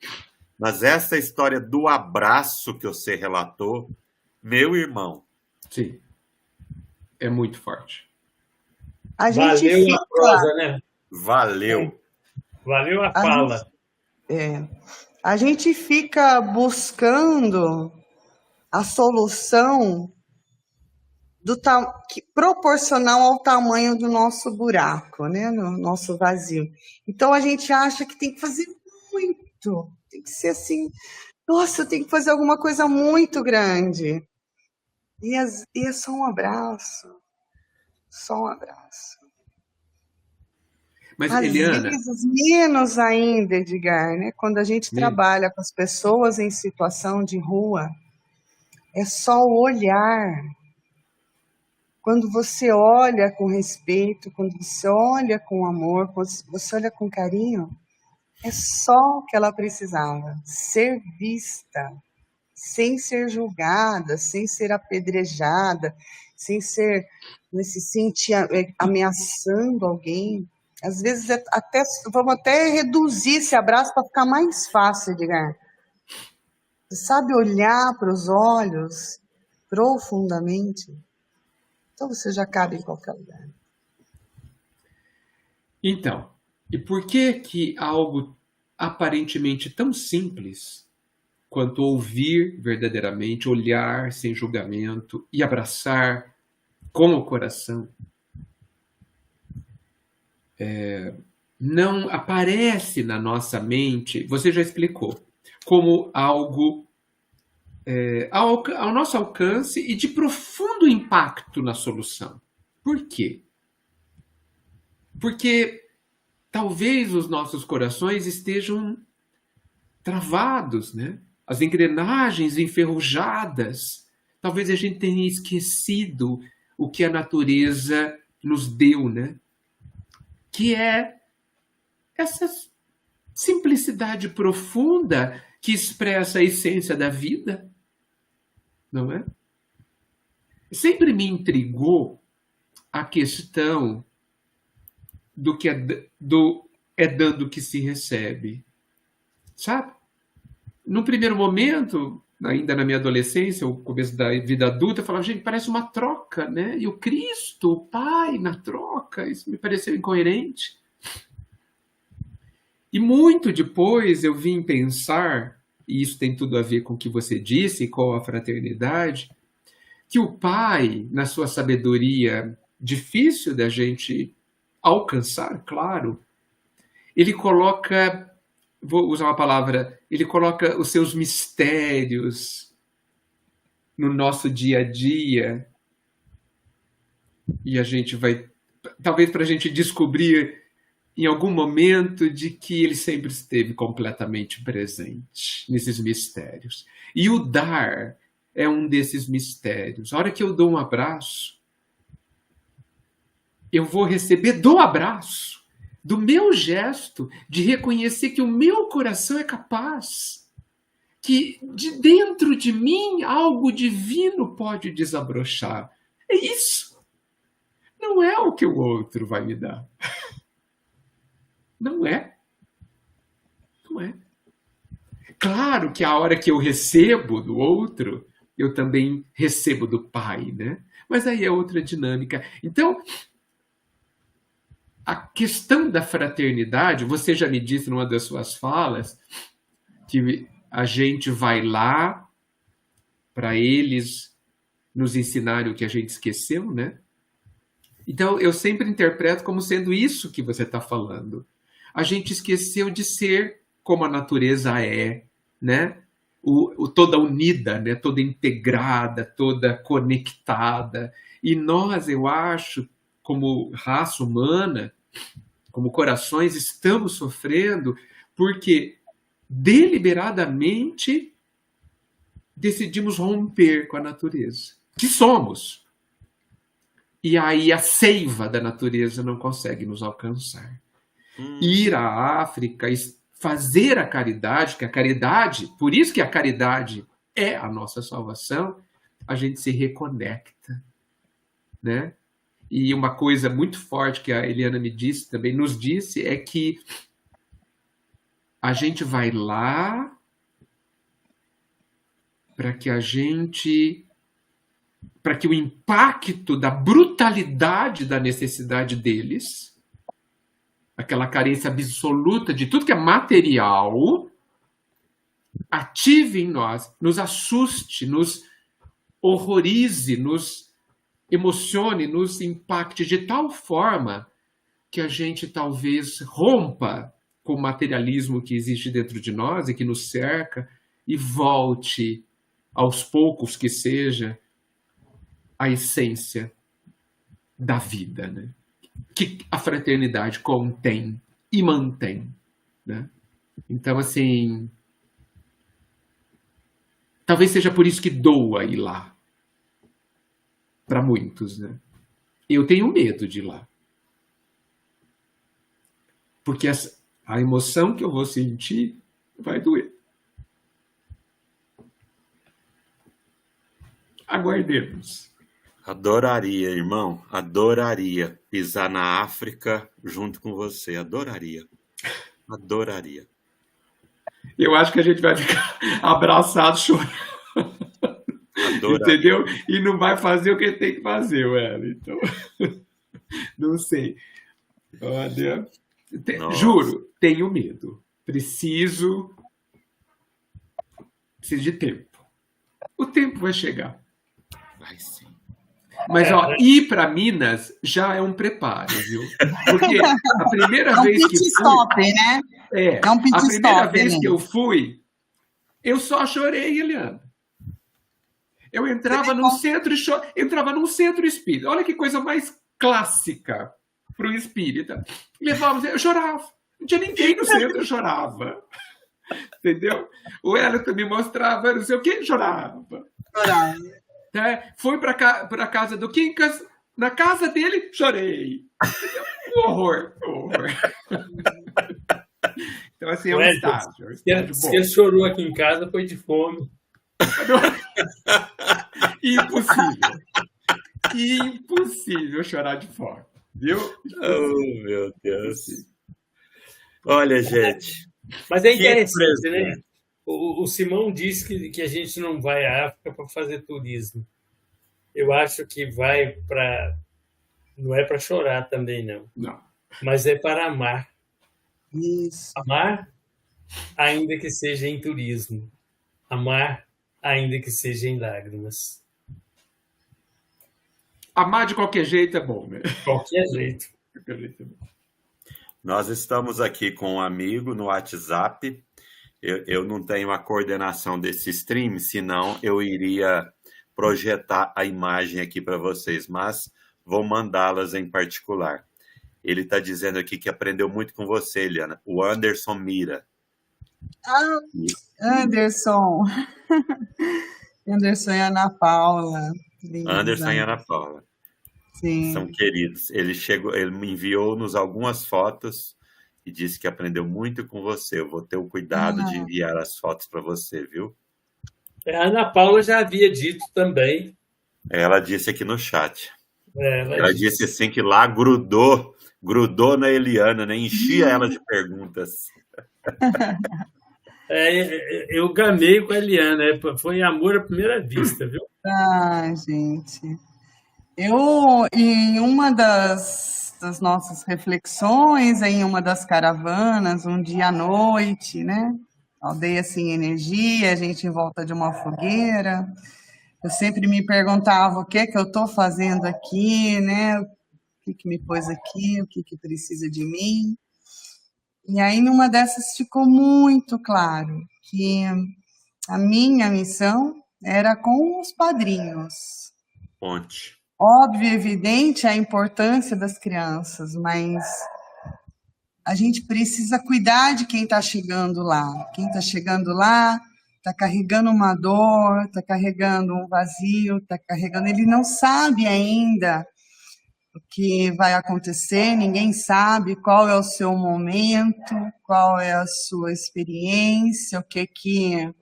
mas essa história do abraço que você relatou, meu irmão. Sim, é muito forte. A gente Valeu fica, a prosa, né? Valeu. Valeu a a fala. a gente fica buscando a solução proporcional ao tamanho do nosso buraco, né? No nosso vazio. Então a gente acha que tem que fazer muito, tem que ser assim, nossa, eu tenho que fazer alguma coisa muito grande. E é só um abraço, só um abraço. Mas, Às Eliana, vezes, menos ainda, Edgar, né? Quando a gente trabalha com as pessoas em situação de rua, é só o olhar. Quando você olha com respeito, quando você olha com amor, quando você olha com carinho, é só o que ela precisava, ser vista, sem ser julgada, sem ser apedrejada, sem se sentir ameaçando alguém. Às vezes vamos até reduzir esse abraço para ficar mais fácil, Edgar. Você sabe olhar para os olhos profundamente, então você já cabe em qualquer lugar. então, e por que algo aparentemente tão simples quanto ouvir verdadeiramente, olhar sem julgamento e abraçar com o coração, não aparece na nossa mente, você já explicou, como algo ao nosso alcance e de profundo impacto na solução. Por quê? Porque talvez os nossos corações estejam travados, né? As engrenagens enferrujadas. Talvez a gente tenha esquecido o que a natureza nos deu, né? Que é essa simplicidade profunda que expressa a essência da vida, não é? Sempre me intrigou a questão do que é dando que se recebe, sabe? No primeiro momento, ainda na minha adolescência, ou começo da vida adulta, eu falava, gente, parece uma troca, né? E o Cristo, o Pai, na troca, isso me pareceu incoerente. E muito depois eu vim pensar, e isso tem tudo a ver com o que você disse, com a fraternidade, que o Pai, na sua sabedoria difícil da gente alcançar, claro, ele coloca, vou usar uma palavra, ele coloca os seus mistérios no nosso dia a dia, e a gente vai, talvez para a gente descobrir em algum momento de que ele sempre esteve completamente presente nesses mistérios. E o dar é um desses mistérios. A hora que eu dou um abraço, eu vou receber do abraço, do meu gesto, de reconhecer que o meu coração é capaz, que de dentro de mim algo divino pode desabrochar. É isso. Não é o que o outro vai me dar. Não é. Não é. Claro que a hora que eu recebo do outro, eu também recebo do Pai, né? Mas aí é outra dinâmica. Então, a questão da fraternidade, você já me disse numa das suas falas, que a gente vai lá para eles nos ensinarem o que a gente esqueceu, né? Então, eu sempre interpreto como sendo isso que você está falando. A gente esqueceu de ser como a natureza é, né? Toda unida, né? Toda integrada, toda conectada. E nós, eu acho, como raça humana, como corações, estamos sofrendo porque deliberadamente decidimos romper com a natureza, que somos. e aí a seiva da natureza não consegue nos alcançar. Ir à África, fazer a caridade, que a caridade, por isso que a caridade é a nossa salvação, a gente se reconecta, né? E uma coisa muito forte que a Eliana me disse, também nos disse, é que a gente vai lá para que o impacto da brutalidade da necessidade deles, aquela carência absoluta de tudo que é material, ative em nós, nos assuste, nos horrorize, nos emocione, nos impacte de tal forma que a gente talvez rompa com o materialismo que existe dentro de nós e que nos cerca e volte, aos poucos que seja, à essência da vida, né? Que a fraternidade contém e mantém, né? Então, assim, talvez seja por isso que doa ir lá, para muitos, né? Eu tenho medo de ir lá, porque a emoção que eu vou sentir vai doer. Aguardemos. Adoraria, irmão, adoraria pisar na África junto com você, adoraria, adoraria. Eu acho que a gente vai ficar abraçado chorando, Adoraria. entendeu? E não vai fazer o que tem que fazer, Então, não sei. Olha, Nossa. juro, tenho medo. Preciso de tempo. O tempo vai chegar. Vai sim. Mas, ó, ir para Minas já é um preparo, viu? Porque a primeira vez que pit stop, né? é um pit a primeira stop, vez né? que eu fui, eu só chorei, Eliana. Eu entrava num centro espírita. Olha que coisa mais clássica para o espírita. Levava, eu chorava. Não tinha ninguém no centro, eu chorava. Entendeu? O Elton me mostrava, não sei o que, eu chorava. Fui para a casa do Quincas, na casa dele, chorei. Horror. Então, assim, é um estágio. Se ele chorou aqui em casa, foi de fome. Impossível chorar de fome, viu? Oh, meu Deus. Olha, gente. Mas é interessante, né? O Simão disse que a gente não vai à África para fazer turismo. Eu acho que vai para... Não é para chorar também, não. Não. Mas é para amar. Isso. Amar, ainda que seja em turismo. Amar, ainda que seja em lágrimas. Amar de qualquer jeito é bom, né? Qualquer jeito. Nós estamos aqui com um amigo no WhatsApp. Eu não tenho a coordenação desse stream, senão eu iria projetar a imagem aqui para vocês, mas vou mandá-las em particular. Ele está dizendo aqui que aprendeu muito com você, Eliana. O Anderson Mira. Anderson. Anderson e Ana Paula. Anderson e Ana Paula. Sim. São queridos. Ele me enviou-nos algumas fotos e disse que aprendeu muito com você. Eu vou ter o cuidado de enviar as fotos para você, viu? A Ana Paula já havia dito também. Ela disse aqui no chat. Ela disse assim que lá grudou na Eliana, né? Enchia ela de perguntas. Eu gamei com a Eliana. Foi amor à primeira vista, viu? Gente. Eu, em uma das nossas reflexões, em uma das caravanas, um dia à noite, né? Aldeia sem energia, a gente em volta de uma fogueira. Eu sempre me perguntava o que é que eu estou fazendo aqui, né? O que me pôs aqui, o que precisa de mim. E aí, numa dessas, ficou muito claro que a minha missão era com os padrinhos. Ponte. Óbvio e evidente a importância das crianças, mas a gente precisa cuidar de quem está chegando lá. Quem está chegando lá está carregando uma dor, está carregando um vazio, está carregando... Ele não sabe ainda o que vai acontecer, ninguém sabe qual é o seu momento, qual é a sua experiência, o que que...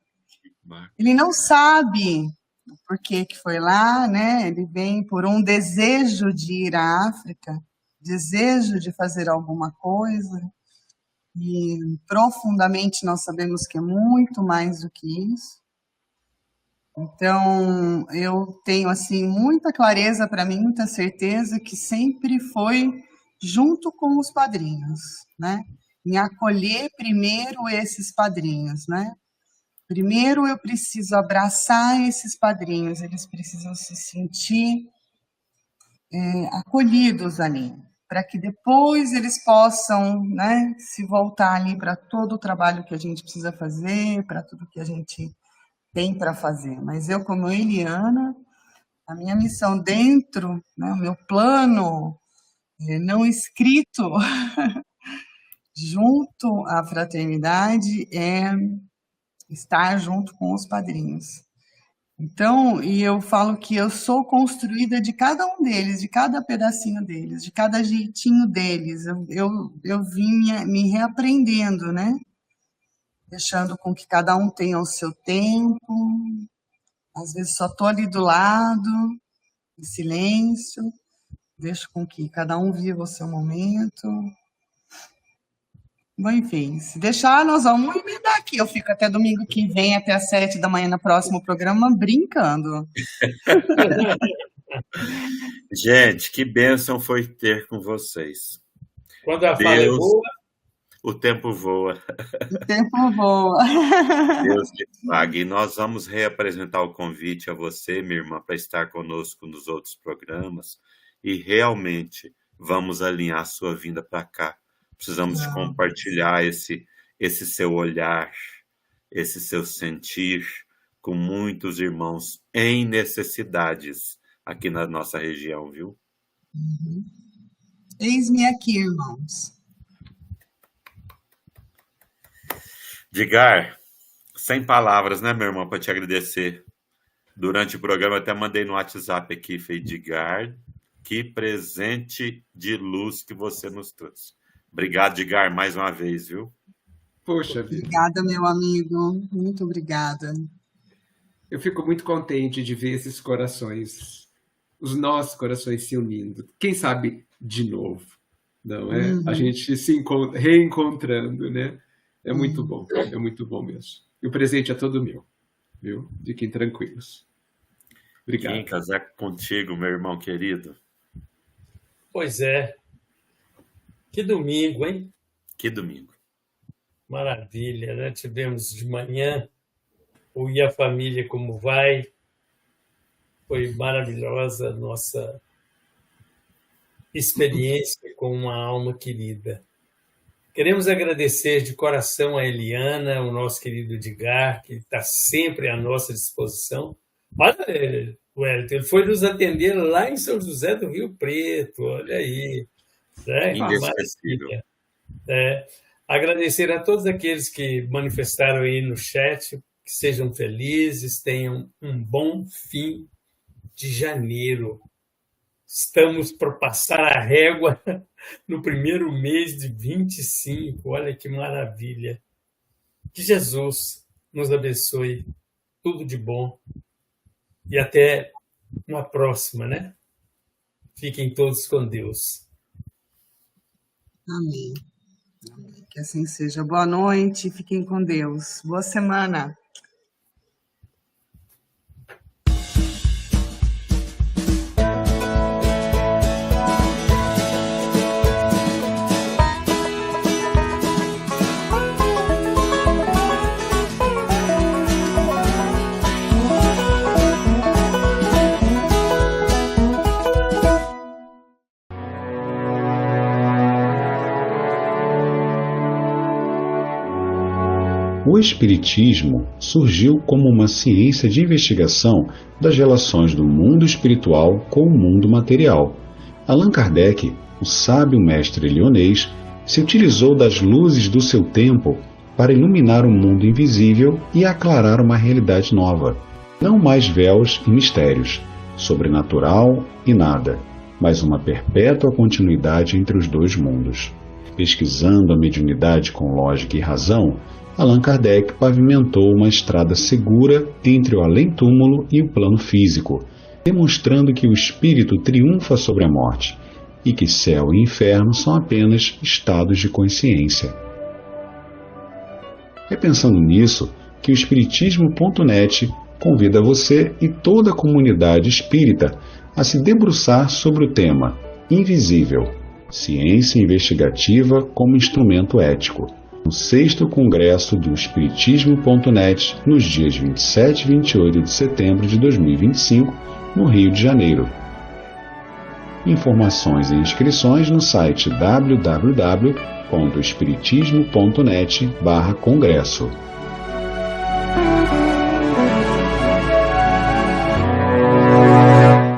Ele não sabe o porquê que foi lá, né? Ele vem por um desejo de ir à África, desejo de fazer alguma coisa, e profundamente nós sabemos que é muito mais do que isso. Então, eu tenho assim muita clareza para mim, muita certeza que sempre foi junto com os padrinhos, né? Em acolher primeiro esses padrinhos, né? Primeiro eu preciso abraçar esses padrinhos, eles precisam se sentir acolhidos ali, para que depois eles possam, né, se voltar ali para todo o trabalho que a gente precisa fazer, para tudo que a gente tem para fazer. Mas eu, como Eliana, a minha missão dentro, né, o meu plano não escrito junto à fraternidade é estar junto com os padrinhos. Então, e eu falo que eu sou construída de cada um deles, de cada pedacinho deles, de cada jeitinho deles. Eu vim me reaprendendo, né? Deixando com que cada um tenha o seu tempo. Às vezes só estou ali do lado, em silêncio. Deixo com que cada um viva o seu momento. Bom, enfim, se deixar, nós vamos emendar aqui. Eu fico até domingo que vem, até às 7 da manhã no próximo programa, brincando. Gente, que bênção foi ter com vocês. Quando a fala é boa, o tempo voa. O tempo voa. Deus lhe pague. E nós vamos reapresentar o convite a você, minha irmã, para estar conosco nos outros programas. E realmente vamos alinhar a sua vinda para cá. Precisamos compartilhar esse seu olhar, esse seu sentir com muitos irmãos em necessidades aqui na nossa região, viu? Uhum. Eis-me aqui, irmãos. Edgar, sem palavras, né, meu irmão, para te agradecer. Durante o programa eu até mandei no WhatsApp aqui, falei, Edgar, que presente de luz que você nos trouxe. Obrigado, Edgar, mais uma vez, viu? Poxa vida. Obrigada, meu amigo. Muito obrigada. Eu fico muito contente de ver esses corações, os nossos corações se unindo. Quem sabe de novo, não é? A gente se reencontrando, né? É muito bom mesmo. E o presente é todo meu, viu? Fiquem tranquilos. Obrigado. Quem casar contigo, meu irmão querido. Pois é. Que domingo, hein? Que domingo. Maravilha, né? Tivemos de manhã o E a Família Como Vai. Foi maravilhosa a nossa experiência com uma alma querida. Queremos agradecer de coração a Eliana, o nosso querido Edgar, que está sempre à nossa disposição. Olha, Wellington, ele foi nos atender lá em São José do Rio Preto, olha aí. Né? Agradecer a todos aqueles que manifestaram aí no chat, que sejam felizes, tenham um bom fim de janeiro. Estamos para passar a régua no primeiro mês de 25, olha que maravilha. Que Jesus nos abençoe, tudo de bom e até uma próxima, né? Fiquem todos com Deus. Amém. Que assim seja. Boa noite, fiquem com Deus. Boa semana. O Espiritismo surgiu como uma ciência de investigação das relações do mundo espiritual com o mundo material. Allan Kardec, o sábio mestre lionês, se utilizou das luzes do seu tempo para iluminar o mundo invisível e aclarar uma realidade nova. Não mais véus e mistérios, sobrenatural e nada. mas uma perpétua continuidade entre os dois mundos. Pesquisando a mediunidade com lógica e razão, Allan Kardec pavimentou uma estrada segura entre o além-túmulo e o plano físico, demonstrando que o espírito triunfa sobre a morte e que céu e inferno são apenas estados de consciência. É pensando nisso que o Espiritismo.net convida você e toda a comunidade espírita a se debruçar sobre o tema Invisível, Ciência Investigativa como Instrumento Ético, no 6º Congresso do Espiritismo.net, nos dias 27 e 28 de setembro de 2025, no Rio de Janeiro. Informações e inscrições no site www.espiritismo.net/congresso.